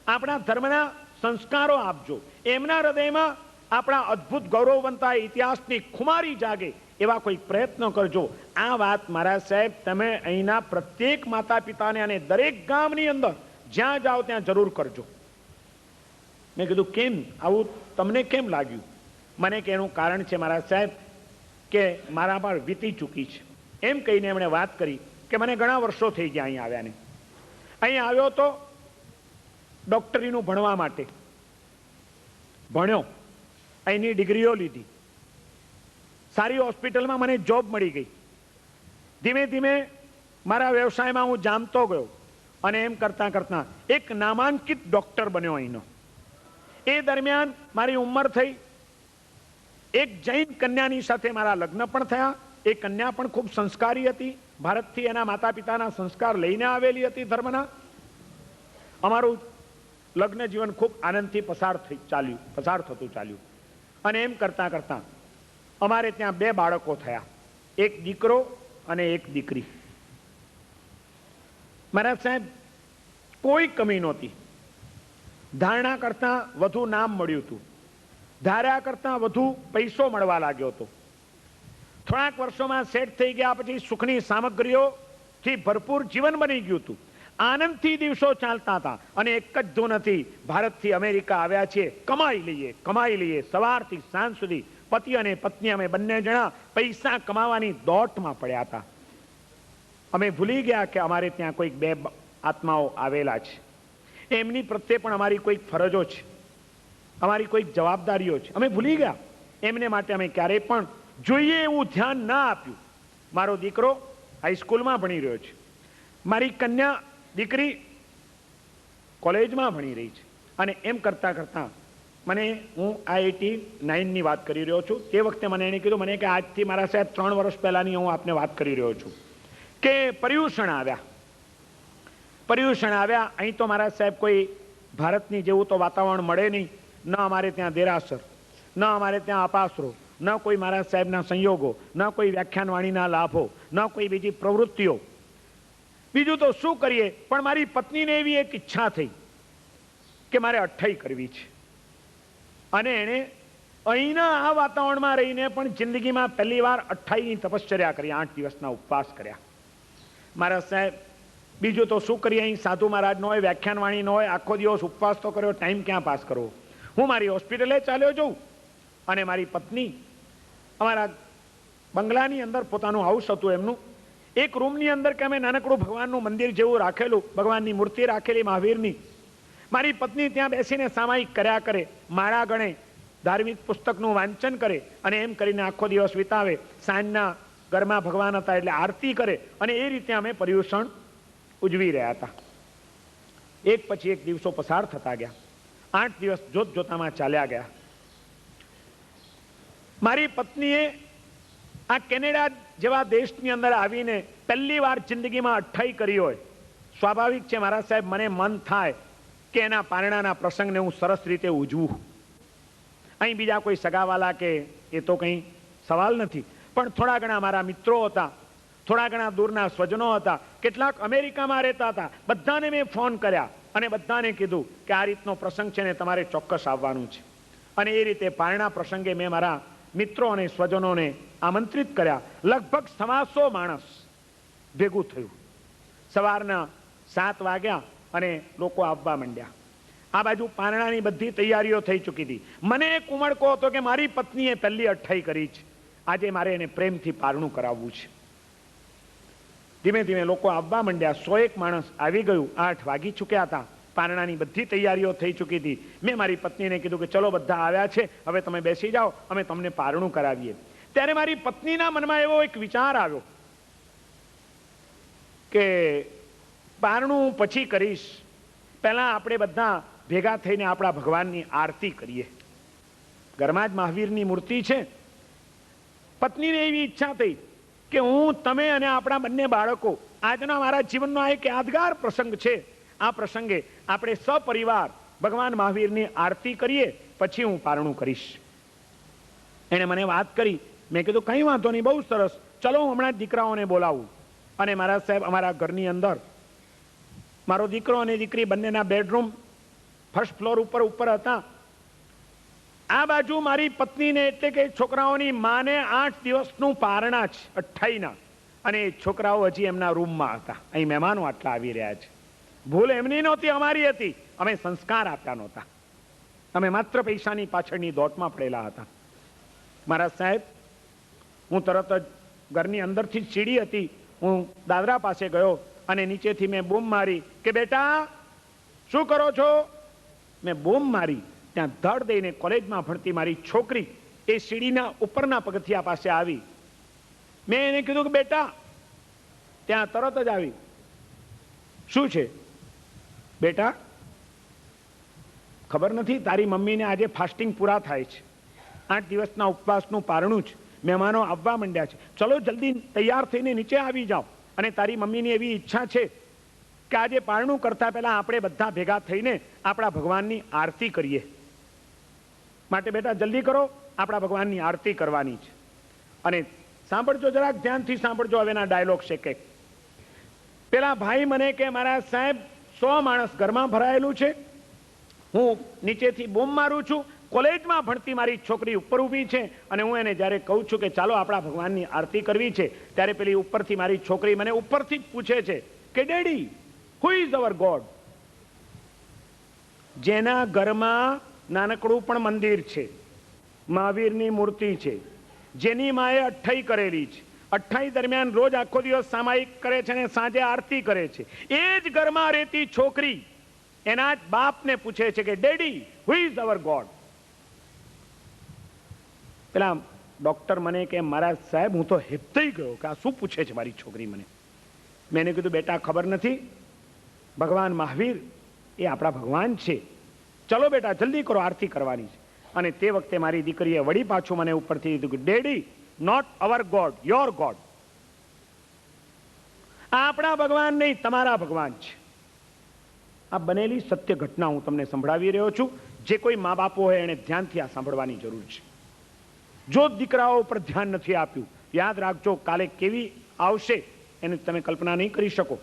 આપણા ધર્મના સંસ્કારો આપજો, એમના હૃદયમાં આપણા અદ્ભુત ગૌરવવંતા ઇતિહાસની ખુમારી જાગે એવા કોઈ પ્રયત્ન કરજો. આ વાત મારા સાહેબ તમે અહીંના પ્રત્યેક માતા પિતાને અને દરેક ગામની અંદર જ્યાં જાઓ ત્યાં જરૂર કરજો. મેં કીધું કેમ આવું તમને કેમ લાગ્યું? મને કે એનું કારણ છે મારા સાહેબ કે મારા પર વીતી ચૂકી છે. એમ કહીને એમણે વાત કરી કે મને ઘણા વર્ષો થઈ ગયા અહીં આવ્યાને. અહીં આવ્યો તો ડોક્ટરીનું ભણવા માટે, ભણ્યો, અહીંની ડિગ્રીઓ લીધી, સારી હોસ્પિટલમાં મને જોબ મળી ગઈ. ધીમે ધીમે મારા વ્યવસાયમાં હું જામતો ગયો અને એમ કરતાં કરતાં એક નામાંકિત ડોક્ટર બન્યો અહીંનો. એ દરમિયાન મારી ઉંમર થઈ. એક જૈન કન્યાની સાથે મારા લગ્ન પણ થયા. એ કન્યા પણ ખૂબ સંસ્કારી હતી, ભારતથી એના માતા પિતાના સંસ્કાર લઈને આવેલી હતી ધર્મના. અમારું લગ્ન જીવન ખૂબ આનંદથી પસાર થતું ચાલ્યું. અને એમ કરતાં કરતાં અમારે ત્યાં બે બાળકો થયા, એક દીકરો અને એક દીકરી. મારા સાહેબ કોઈ કમી નહોતી. ધારણા કરતાં વધુ નામ મળ્યું હતું, ધાર્યા કરતાં વધુ પૈસો મળવા લાગ્યો હતો. થોડાક વર્ષોમાં સેટ થઈ ગયા પછી સુખની સામગ્રીઓથી ભરપૂર જીવન બની ગયું હતું. આનંદથી દિવસો ચાલતા હતા. અને એક જ ધૂન હતી, ભારતથી અમેરિકા આવ્યા છીએ, કમાઈ લઈએ. સવારથી સાંજ સુધી પતિ અને પત્ની અમે બંને જણા પૈસા કમાવાની દોટમાં પડ્યા હતા. અમે ભૂલી ગયા કે અમારે ત્યાં કોઈક બે આત્માઓ આવેલા છે, એમની પ્રત્યે પણ અમારી કોઈક ફરજો છે, અમારી કોઈક જવાબદારીઓ છે. અમે ભૂલી ગયા. એમને માટે અમે ક્યારેય પણ જોઈએ એવું ધ્યાન ના આપ્યું. મારો દીકરો હાઈસ્કૂલમાં ભણી રહ્યો છે, મારી કન્યા દીકરી કોલેજમાં ભણી રહી છે. અને એમ કરતાં કરતાં હું IIT-9 ની વાત કરી રહ્યો છું. તે વખતે મને એને કીધું, મને કે આજથી મારા સાહેબ 3 વર્ષ પહેલાની હું આપને વાત કરી રહ્યો છું કે પર્યુષણ આવ્યા. અહીં તો મારા સાહેબ કોઈ ભારતની જેવું તો વાતાવરણ મળે નહીં. ન અમારે ત્યાં દેરાસર, ન અમારે ત્યાં અપાસરો, ન કોઈ મારા સાહેબના સંયોગો, ન કોઈ વ્યાખ્યાનવાણીના લાભો, ન કોઈ બીજી પ્રવૃત્તિઓ. બીજું તો શું કરીએ, પણ મારી પત્નીને એવી એક ઈચ્છા થઈ કે મારે અઠ્ઠાઈ કરવી છે. અને એણે અહીંના આ વાતાવરણમાં રહીને પણ જિંદગીમાં પહેલી વાર 28ની તપશ્ચર્યા કરી, 8 દિવસના ઉપવાસ કર્યા. મારા સાહેબ બીજું તો શું કરીએ, અહીં સાધુ મહારાજ નો હોય, વ્યાખ્યાનવાણી નો હોય, આખો દિવસ ઉપવાસ તો કર્યો, ટાઈમ ક્યાં પાસ કરવો. હું મારી હોસ્પિટલે ચાલ્યો જઉં અને મારી પત્ની અમારા બંગલાની અંદર, પોતાનું હાઉસ હતું એમનું, એક રૂમની અંદર કે અમે નાનકડું ભગવાનનું મંદિર જેવું રાખેલું, ભગવાનની મૂર્તિ રાખેલી મહાવીરની. મારી પત્ની ત્યાં બેસીને સામાયિક કર્યા કરે, માળા ગણે, ધાર્મિક પુસ્તકનું વાંચન કરે અને એમ કરીને આખો દિવસ વિતાવે. સાંજના ઘરમાં ભગવાન હતા એટલે આરતી કરે અને એ રીતે અમે પર્યુષણ ઉજવી રહ્યા હતા. એક પછી એક દિવસો પસાર થતા ગયા. 8 દિવસ જોત જોતામાં ચાલ્યા ગયા. મારી પત્નીએ આ કેનેડા જેવા દેશની અંદર આવીને પહેલી વાર જિંદગીમાં 28 કરી હોય. સ્વાભાવિક છે મારા સાહેબ, મને મન થાય કે એના પારણાના પ્રસંગને હું સરસ રીતે ઉજવું. અહીં બીજા કોઈ સગાવાલા કે એ તો કંઈ સવાલ નથી, પણ થોડા ઘણા મારા મિત્રો હતા, થોડા ઘણા દૂરના સ્વજનો હતા, કેટલાક અમેરિકામાં રહેતા હતા. બધાને મેં ફોન કર્યા અને બધાને કીધું કે આ રીતનો પ્રસંગ છે ને તમારે ચોક્કસ આવવાનું છે. અને એ રીતે પારણા પ્રસંગે મેં મારા મિત્રો અને સ્વજનોને આમંત્રિત કર્યા. લગભગ 125 માણસ ભેગું થયું. સવારના 7 વાગ્યા અને લોકો આવવા માંડ્યા. આ બાજુ પારણાની બધી તૈયારીઓ થઈ ચૂકી હતી. મને એક ઉમળકો હતો કે મારી પત્નીએ પહેલી 28 કરી છે, આજે મારે એને પ્રેમથી પારણું કરાવવું છે. ધીમે ધીમે લોકો આવવા માંડ્યા. 101 માણસ આવી ગયું. 8 વાગી ચૂક્યા હતા. પારણાની બધી તૈયારીઓ થઈ ચૂકી હતી. મેં મારી પત્નીને કીધું કે ચલો બધા આવ્યા છે, હવે તમે બેસી જાઓ, અમે તમને પારણું કરાવીએ. ત્યારે મારી પત્નીના મનમાં એવો એક વિચાર આવ્યો કે પારણું પછી કરીશ, પહેલા આપણે બધા ભેગા થઈને આપણા ભગવાનની આરતી કરીએ. ઘરમાં જ મહાવીરની મૂર્તિ છે. પત્નીને એવી ઈચ્છા થઈ કે હું, તમે અને આપણા બંને બાળકો આજના મારા જીવનનો આ એક યાદગાર પ્રસંગ છે. આ પ્રસંગે આપણે સપરિવાર ભગવાન મહાવીરની આરતી કરીએ, પછી હું પારણું કરીશ. એણે મને વાત કરી. મેં કીધું કંઈ વાંધો નહીં, બહુ સરસ, ચલો હું હમણાં જ દીકરાઓને બોલાવું. અને મારા સાહેબ અમારા ઘરની અંદર મારો દીકરો અને દીકરી બંનેના બેડરૂમ ફર્સ્ટ ફ્લોર ઉપર હતા. આ બાજુ મારી પત્નીને એટલે કે છોકરાઓની માને 8 દિવસનું પારણા છે, 28ના, અને છોકરાઓ હજી એમના રૂમમાં હતા. અહીં મહેમાનો આટલા આવી રહ્યા છે. ભૂલ એમની નહોતી, અમારી હતી. અમે સંસ્કાર આપ્યા નહોતા. અમે માત્ર પૈસાની પાછળની દોટમાં પડેલા હતા. મારા સાહેબ, હું તરત જ ઘરની અંદરથી જ સીડી હતી, હું દાદરા પાસે ગયો અને નીચેથી મેં બૂમ મારી કે બેટા શું કરો છો? મેં બૂમ મારી. ત્યાં ધડ દઈને કોલેજમાં ભણતી મારી છોકરી એ સીડીના ઉપરના પગથિયા પાસે આવી. મેં એને કીધું કે બેટા, ત્યાં તરત જ આવી. શું છે બેટા? ખબર નથી તારી મમ્મીને આજે ફાસ્ટિંગ પૂરા થાય છે, 8 દિવસના ઉપવાસનું પારણું છે, મહેમાનો આવવા માંડ્યા છે, ચલો જલ્દી તૈયાર થઈને નીચે આવી જાઓ. અને તારી મમ્મીની એવી ઈચ્છા છે કે આજે પારણું કરતા પહેલા આપણે બધા ભેગા થઈને આપણા ભગવાનની આરતી કરીએ. માટે બેટા જલ્દી કરો, આપણા ભગવાનની આરતી કરવાની છે. અને સાંભળજો, જરાક ધ્યાનથી સાંભળજો હવેના ડાયલોગ છે. કે પેલા ભાઈ મને કે મારા સાહેબ 100 માણસ ઘરમાં ભરાયેલું છે, હું નીચેથી બૂમ મારું છું, કોલેજમાં ભણતી મારી છોકરી ઉપર ઊભી છે, અને હું એને જ્યારે કહું છું કે ચાલો આપણા ભગવાનની આરતી કરવી છે, ત્યારે પેલી ઉપરથી મારી છોકરી મને ઉપરથી જ પૂછે છે કે daddy, who is our God? જેના ઘરમાં નાનકડું પણ મંદિર છે, મહાવીરની મૂર્તિ છે, જેની માએ 28 કરેલી છે, 28 દરમિયાન રોજ આખો દિવસ સામાયિક કરે છે અને સાંજે આરતી કરે છે, એ જ ઘરમાં રહેતી છોકરી એના જ બાપને પૂછે છે કે daddy, who is our God? પેલા ડોક્ટર મને કે મારા સાહેબ, હું તો હેબતાઈ ગયો કે આ શું પૂછે છે મારી છોકરી મને. મેં એને કીધું બેટા ખબર નથી, ભગવાન મહાવીર એ આપણા ભગવાન છે, ચલો બેટા જલ્દી કરો, આરતી કરવાની છે. અને તે વખતે મારી દીકરીએ વળી પાછું મને ઉપરથી કીધું કે daddy, not our god, your god. આપણા ભગવાન નહીં, તમારા ભગવાન છે. આ બનેલી સત્ય ઘટના હું તમને સંભળાવી રહ્યો છું. જે કોઈ મા બાપો હોય એને ધ્યાનથી આ સાંભળવાની જરૂર છે. જો દીકરાઓ પર ધ્યાન નથી આપ્યું, યાદ રાખજો કાલે કેવી આવશે એની તમે કલ્પના નહીં કરી શકો.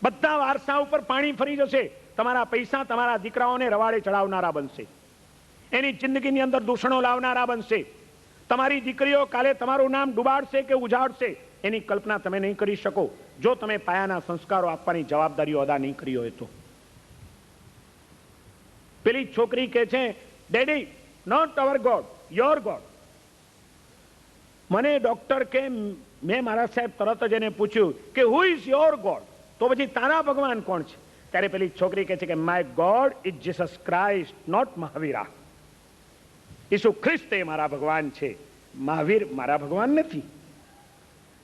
બધા વારસા ઉપર પાણી ફરી જશે. તમારા પૈસા તમારા દીકરાઓને રવાડે ચડાવનારા બનશે, એની જિંદગીની અંદર દૂષણો લાવનારા બનશે. તમારી દીકરીઓ કાલે તમારું નામ ડુબાડશે કે ઉજાડશે એની કલ્પના તમે નહીં કરી શકો, જો તમે પાયાના સંસ્કારો આપવાની જવાબદારીઓ અદા નહીં કરી હોય તો. પેલી છોકરી કહે છે daddy, not our god, your god. મને ડોક્ટર કે, મેં મારા સાહેબ તરત જ એને પૂછ્યું કે હુ ઇઝ યોર ગોડ? તો પછી તારા ભગવાન કોણ છે? ત્યારે પેલી છોકરી કહે છે કે my God is Jesus Christ, not Mahavira. ઈસુ ખ્રિસ્ત એ મારા ભગવાન છે, મહાવીર મારા ભગવાન નથી.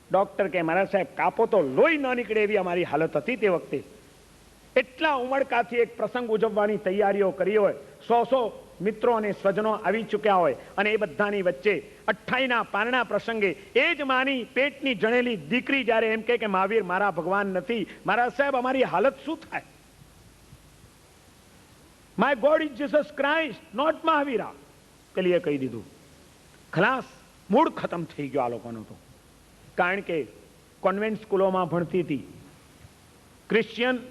ડોક્ટર કે મારા સાહેબ કાપો તો લોહી ન નીકળે એવી અમારી હાલત હતી તે વખતે. એટલા ઉમળકાથી એક પ્રસંગ ઉજવવાની તૈયારીઓ કરી હોય, 100 મિત્રો અને સ્વજનો આવી ચૂક્યા હોય, અને એ બધાની વચ્ચે 28ના પારણા પ્રસંગે એ જ માની પેટની જણેલી દીકરી જ્યારે એમ કે મહાવીર મારા ભગવાન નથી, મારા સાહેબ અમારી હાલત શું થાય? My God is Jesus Christ, not Mahavira. પેલીએ કહી દીધું. ખલાસ, મૂડ ખતમ થઈ ગયો આ લોકોનો તો. કારણ કે કોન્વેન્ટ સ્કૂલોમાં ભણતી હતી, ક્રિશ્ચિયન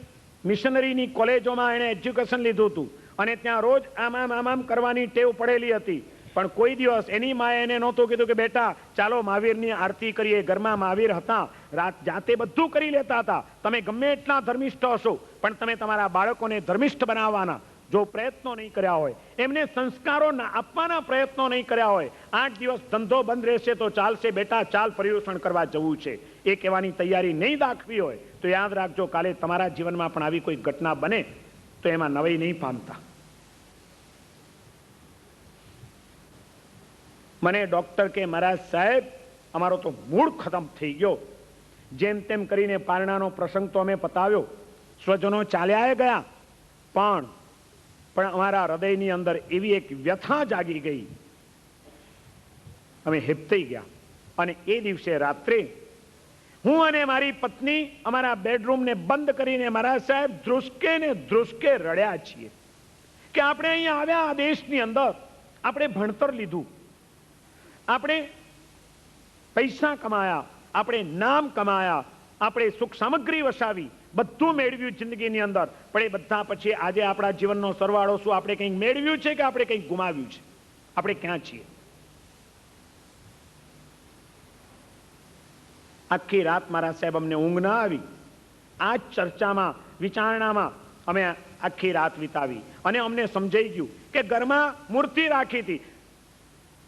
મિશનરીની કોલેજોમાં એણે એજ્યુકેશન લીધું હતું, અને ત્યાં રોજ આમ કરવાની ટેવ પડેલી હતી. પણ કોઈ દિવસ એની માએ એને નહોતું કીધું કે બેટા ચાલો મહાવીરની આરતી કરીએ. ઘરમાં મહાવીર હતા, જાતે બધું કરી લેતા હતા. તમે ગમે એટલા ધર્મિષ્ઠ હશો, પણ તમે તમારા બાળકોને ધર્મિષ્ઠ બનાવવાના જો પ્રયત્નો નહીં કર્યા હોય, એમને સંસ્કારો આપવાના પ્રયત્નો નહીં કર્યા હોય, 8 દિવસ ધંધો બંધ રહેશે તો ચાલશે બેટા, ચાલ પર્યુષણ કરવા જવું છે, એ કહેવાની તૈયારી નહીં દાખવી હોય તો યાદ રાખજો કાલે તમારા જીવનમાં પણ આવી કોઈ ઘટના બને તો એમાં નવાઈ નહીં પામતા. મને ડોક્ટર કે મહારાજ સાહેબ અમારો તો મૂડ ખતમ થઈ ગયો, જેમ તેમ કરીને પારણાનો પ્રસંગ તો અમે પતાવ્યો, સ્વજનો ચાલ્યા ગયા, પણ અમારા હૃદયની અંદર એવી એક વ્યથા જાગી ગઈ, અમે હેબતાઈ ગયા. અને એ દિવસે રાત્રે હું અને મારી પત્ની અમારા બેડરૂમને બંધ કરીને મહારાજ સાહેબ ધ્રુસકે ને ધ્રુસકે રડ્યા છીએ કે આપણે અહીંયા આવ્યા, આ દેશની અંદર આપણે ભણતર લીધું, આપણે પૈસા કમાયા, આપણે નામ કમાયા, આપણે સુખ સામગ્રી વસાવી, બધું મેળવ્યું જિંદગીની અંદર, પણ એ બધા પછી આજે આપણા જીવનનો સરવાળો શું આપણે કંઈક મેળવ્યું છે કે આપણે કંઈક ગુમાવ્યું છે? આપણે ક્યાં છીએ? આખી રાત મારા સાહેબ અમને ઊંઘ ના આવી. આ જ ચર્ચામાં, વિચારણામાં અમે આખી રાત વિતાવી અને અમને સમજાઈ ગયું કે ઘરમાં મૂર્તિ રાખી હતી.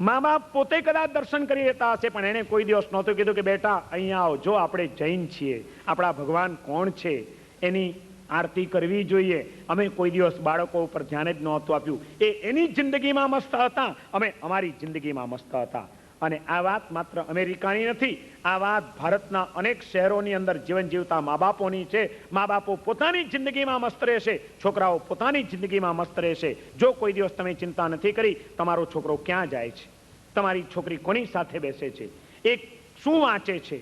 મા બાપ પોતે કદાચ દર્શન કરી લેતા હશે, પણ એને કોઈ દિવસ નહોતું કીધું કે બેટા અહીંયા આવો, જો આપણે જૈન છીએ, આપણા ભગવાન કોણ છે એની આરતી કરવી જોઈએ. અમે કોઈ દિવસ બાળકો ઉપર ધ્યાન જ નહોતું આપ્યું. એની જિંદગીમાં મસ્ત હતા, અમે અમારી જિંદગીમાં મસ્ત હતા. અને આ વાત માત્ર અમેરિકાની નથી, આ વાત ભારતના અનેક શહેરોની અંદર જીવન જીવતા મા બાપોની છે. મા બાપો પોતાની જિંદગીમાં મસ્ત રહેશે, છોકરાઓ પોતાની જિંદગીમાં મસ્ત રહેશે. જો કોઈ દિવસ તમે ચિંતા નથી કરી તમારો છોકરો ક્યાં જાય છે, તમારી છોકરી કોની સાથે બેસે છે, એ શું વાંચે છે,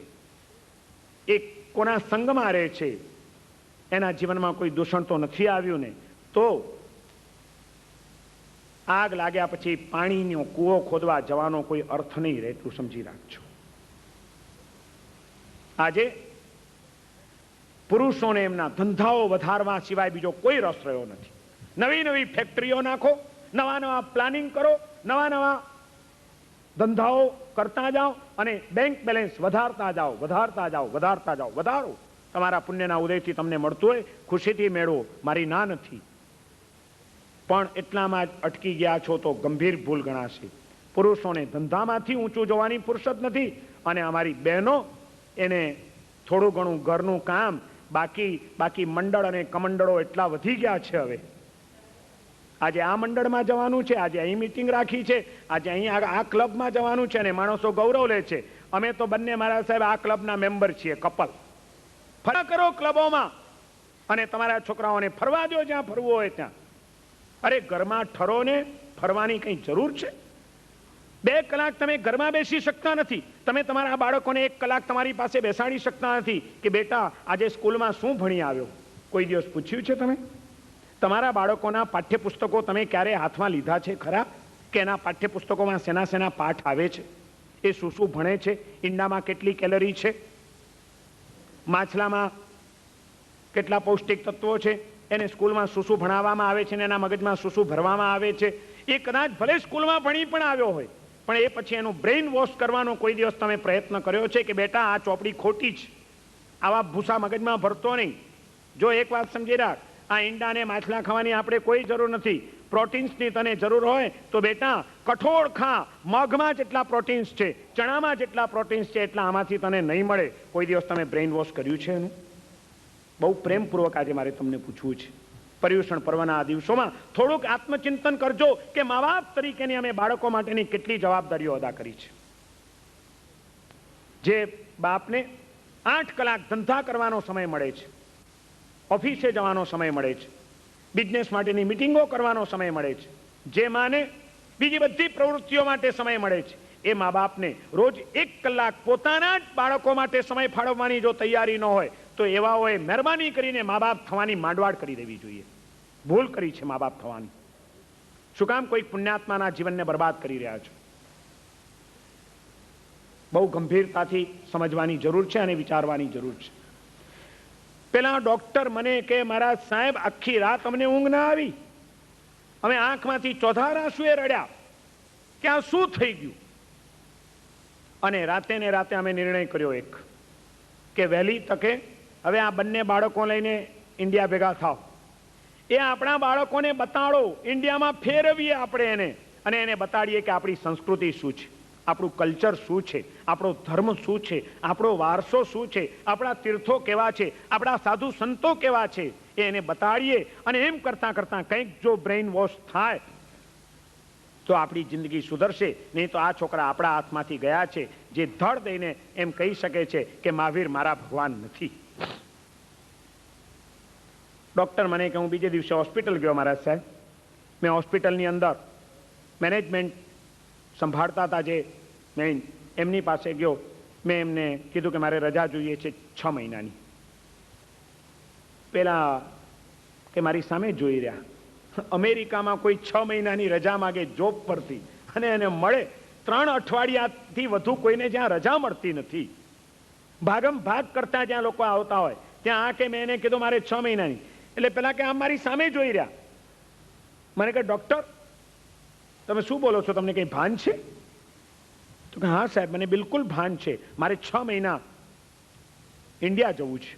એ કોના સંગમાં રહે છે, એના જીવનમાં કોઈ દૂષણ તો નથી આવ્યું ને, તો આગ લાગ્યા પછી પાણીનો કૂવો ખોદવા જવાનો કોઈ અર્થ નહીં રહે, એટલું સમજી રાખજો. આજે પુરુષોને એમના ધંધાઓ વધારવા સિવાય બીજો કોઈ રસ રહ્યો નથી. નવી નવી ફેક્ટરીઓ નાખો, નવા નવા પ્લાનિંગ કરો, નવા નવા ધંધાઓ કરતા જાઓ અને બેંક બેલેન્સ વધારતા જાઓ, વધારતા જાઓ, વધારતા જાઓ. વધારો, તમારા પુણ્યના ઉદયથી તમને મળતું હોય ખુશીથી મેળવો, મારી ના નથી. પણ એટલામાં જ અટકી ગયા છો તો ગંભીર ભૂલ ગણાશે. પુરુષોને ધંધામાંથી ઊંચું જોવાની ફુરસદ નથી, અને અમારી બહેનો એને થોડું ઘણું ઘરનું કામ, બાકી મંડળ અને કમંડળો એટલા વધી ગયા છે. હવે આજે આ મંડળમાં જવાનું છે, આજે અહીં મીટિંગ રાખી છે, આજે અહીં આ ક્લબમાં જવાનું છે, અને માણસો ગૌરવ લે છે. અમે તો બંને મારા સાહેબ આ ક્લબના મેમ્બર છીએ, કપલ. ફરક કરો ક્લબોમાં અને તમારા છોકરાઓને ફરવા દો જ્યાં ફરવું હોય ત્યાં. અરે ઘરમાં ઠરો ને ફરવાની કઈ જરૂર છે? 2 કલાક તમે ઘરમાં બેસી શકતા નથી, તમે તમારા બાળકોને 1 કલાક તમારી પાસે બેસાડી શકતા નથી કે બેટા આજે સ્કૂલમાં શું ભણી આવ્યો? કોઈ દિવસ પૂછ્યું છે તમે? તમારા બાળકોના પાઠ્યપુસ્તકો તમે ક્યારે હાથમાં લીધા છે ખરા? કે એના પાઠ્યપુસ્તકોમાં શેના શેના પાઠ આવે છે, એ શું શું ભણે છે, ઈંડામાં કેટલી કેલરી છે, માછલામાં કેટલા પૌષ્ટિક તત્વો છે, એને સ્કૂલમાં શું શું ભણાવવામાં આવે છે, અને એના મગજમાં શું શું ભરવામાં આવે છે. એ કદાચ ભલે સ્કૂલમાં ભણી પણ આવ્યો હોય, પણ એ પછી એનું બ્રેઇન વોશ કરવાનો કોઈ દિવસ તમે પ્રયત્ન કર્યો છે કે બેટા આ ચોપડી ખોટી છે, આવા ભૂસા મગજમાં ભરતો નહીં. જો એક વાત સમજી રાખ, આ ઈંડા અને માછલા ખાવાની આપણે કોઈ જરૂર નથી. પ્રોટીન્સની તને જરૂર હોય તો બેટા કઠોળ ખા, મગમાં જેટલા પ્રોટીન્સ છે, ચણામાં જેટલા પ્રોટીન્સ છે, એટલા આમાંથી તને નહીં મળે. કોઈ દિવસ તમે બ્રેઇન વોશ કર્યું છે એનું? બહુ પ્રેમપૂર્વક આજે મારે તમને પૂછવું છે. પર્યુષણ પર્વના આ દિવસોમાં થોડુંક આત્મચિંતન કરજો કે મા બાપ તરીકેની અમે બાળકો માટેની કેટલી જવાબદારીઓ અદા કરી છે. જે બાપને 8 કલાક ધંધા કરવાનો સમય મળે છે, ઓફિસે જવાનો સમય મળે છે, બિઝનેસ માટેની મિટિંગો કરવાનો સમય મળે છે, જે માને બીજી બધી પ્રવૃત્તિઓ માટે સમય મળે છે, એ મા બાપને રોજ 1 કલાક પોતાના જ બાળકો માટે સમય ફાળવવાની જો તૈયારી ન હોય તો એવાઓએ મહેરબાની કરીને મા બાપ થવાની માંડવાડ કરી દેવી જોઈએ. ભૂલ કરી છે મા બાપ થવાની. શું કામ કોઈક પુણ્યાત્માના જીવનને બરબાદ કરી રહ્યા છો? બહુ ગંભીરતાથી સમજવાની જરૂર છે અને વિચારવાની જરૂર છે. પેલા ડોક્ટર મને કે મારા સાહેબ આખી રાત અમને ઊંઘ ના આવી, અમે આંખમાંથી ચોધાર આંસુએ રડ્યા કે આ શું થઈ ગયું. અને રાતે ને રાતે અમે નિર્ણય કર્યો એક કે વહેલી તકે હવે આ બંને બાળકો લઈને ઇન્ડિયા ભેગા થાવ, એ આપણા બાળકોને બતાડો, ઇન્ડિયામાં ફેરવીએ આપણે એને, અને એને બતાડીએ કે આપણી સંસ્કૃતિ શું છે, આપણું કલ્ચર શું છે, આપણો ધર્મ શું છે, આપણો વારસો શું છે, આપણા તીર્થો કેવા છે, આપણા સાધુ સંતો કેવા છે, એને બતાડીએ અને એમ કરતાં કરતાં કંઈક જો બ્રેઇન વોશ થાય તો આપણી જિંદગી સુધરશે. નહીં તો આ છોકરા આપણા હાથમાંથી ગયા છે, જે ધડ દઈને એમ કહી શકે છે કે મહાવીર મારા ભગવાન નથી. ડોક્ટર મને કે હું બીજે દિવસે હોસ્પિટલ ગયો મહારાજ સાહેબ. મેં હોસ્પિટલની અંદર મેનેજમેન્ટ સંભાળતા હતા જે, મેં એમની પાસે ગયો. મેં એમને કીધું કે મારે રજા જોઈએ છે 6 મહિનાની. પેલા કે મારી સામે જોઈ રહ્યા, અમેરિકામાં કોઈ 6 મહિનાની રજા માગે જોબ પરથી અને એને મળે 3 અઠવાડિયાથી વધુ કોઈને જ્યાં રજા મળતી નથી. ભાગમ ભાગ કરતા જ્યાં લોકો આવતા હોય ત્યાં આ કે મેં એને કીધું મારે 6 મહિનાની. એટલે પેલા કે આમ મારી સામે જોઈ રહ્યા. મને કે ડોક્ટર તમે શું બોલો છો, તમને કઈ ભાન છે? તો કે હા સાહેબ મને બિલકુલ ભાન છે, મારે 6 મહિના ઇન્ડિયા જવું છે.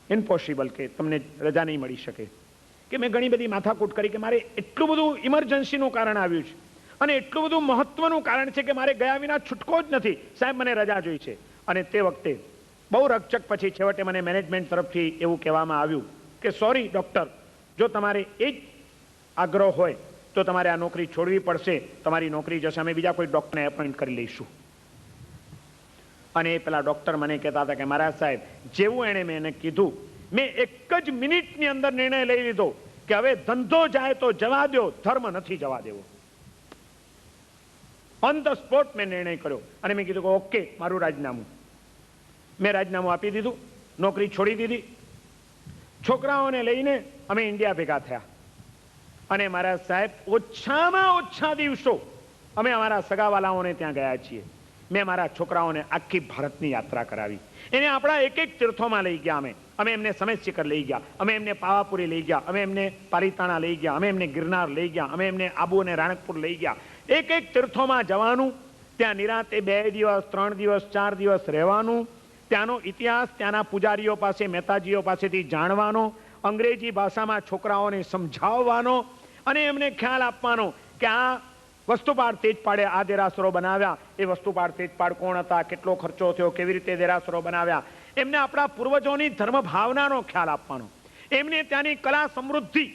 ઇમ્પોસિબલ કે તમને રજા નહીં મળી શકે. કે મેં ઘણી બધી માથાકૂટ કરી કે મારે એટલું બધું ઇમરજન્સીનું કારણ આવ્યું છે અને એટલું બધું મહત્વનું કારણ છે કે મારે ગયા વિના છૂટકો જ નથી સાહેબ, મને રજા જોઈ છે. અને તે વખતે બહુ રકચક પછી છેવટે મને મેનેજમેન્ટ તરફથી એવું કહેવામાં આવ્યું કે સોરી ડોક્ટર, જો તમારે એ જ આગ્રહ હોય તો તમારે આ નોકરી છોડવી પડશે, તમારી નોકરી જશે, અમે બીજા કોઈ ડોક્ટરને એપોઇન્ટ કરી લઈશું. અને એ પેલા ડોક્ટર મને કહેતા હતા કે મહારાજ સાહેબ જેવું એણે મેં એને કીધું, મેં એક જ મિનિટની અંદર નિર્ણય લઈ લીધો કે હવે ધંધો જાય તો જવા દો, ધર્મ નથી જવા દેવો. ઓન ધ સ્પોટ મેં નિર્ણય કર્યો અને મેં કીધું કે ઓકે મારું રાજીનામું. મેં રાજીનામું આપી દીધું, નોકરી છોડી દીધી. છોકરાઓને લઈને અમે ઇન્ડિયા ભેગા થયા અને મારા સાહેબ ઓછામાં ઓછા દિવસો અમે અમારા સગાવાલાઓને ત્યાં ગયા છીએ. મેં મારા છોકરાઓને આખી ભારતની યાત્રા કરાવી. એને આપણા એક એક તીર્થોમાં લઈ ગયા. અમે એમને સમેત લઈ ગયા, અમે એમને પાવાપુરી લઈ ગયા, અમે એમને પાલિતાણા લઈ ગયા, અમે એમને ગિરનાર લઈ ગયા, અમે એમને આબુ અને રાણકપુર લઈ ગયા. એક એક તીર્થોમાં જવાનું, ત્યાં નિરાંતે 2 દિવસ 3 દિવસ 4 દિવસ રહેવાનું, ત્યાંનો ઇતિહાસ ત્યાંના પૂજારીઓ પાસે મહેતાજીઓ પાસેથી જાણવાનો, અંગ્રેજી ભાષામાં છોકરાઓને સમજાવવાનો અને એમને ખ્યાલ આપવાનો કે આ વસ્તુપાળ તેજપાળે આ દેરાસરો બનાવ્યા, એ વસ્તુપાળ તેજપાળ કોણ હતા, કેટલો ખર્ચો થયો, કેવી રીતે દેરાસરો બનાવ્યા. એમને આપણા પૂર્વજોની ધર્મ ભાવનાનો ખ્યાલ આપવાનો, એમને ત્યાંની કલા સમૃદ્ધિ,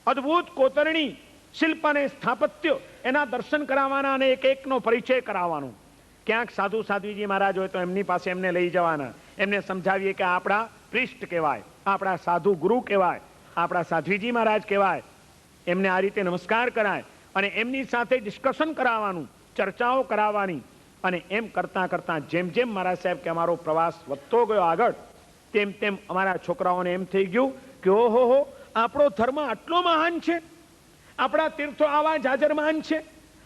અદ્ભુત કોતરણી, શિલ્પ અને સ્થાપત્ય એના દર્શન કરાવવાના અને એક એકનો પરિચય કરાવવાનો. ક્યાંક સાધુ સાધ્વીજી મહારાજ હોય તો એમની પાસે એમને લઈ જવાના, એમને સમજાવીએ કે આપણા પ્રિષ્ટ કહેવાય, આપણા સાધુ ગુરુ કહેવાય, આપણા સાધ્વીજી મહારાજ કહેવાય. એમને આ રીતે નમસ્કાર કરાય અને એમની સાથે ડિસ્કશન કરાવવાનું, ચર્ચાઓ કરાવવાની. અને એમ કરતાં કરતાં જેમ જેમ મહારાજ સાહેબ કે અમારો પ્રવાસ વધતો ગયો આગળ, તેમ તેમ અમારા છોકરાઓને એમ થઈ ગયું કે ઓહો આપણો ધર્મ આટલો મહાન છે, આપણા તીર્થો આવા જાજરમાન છે,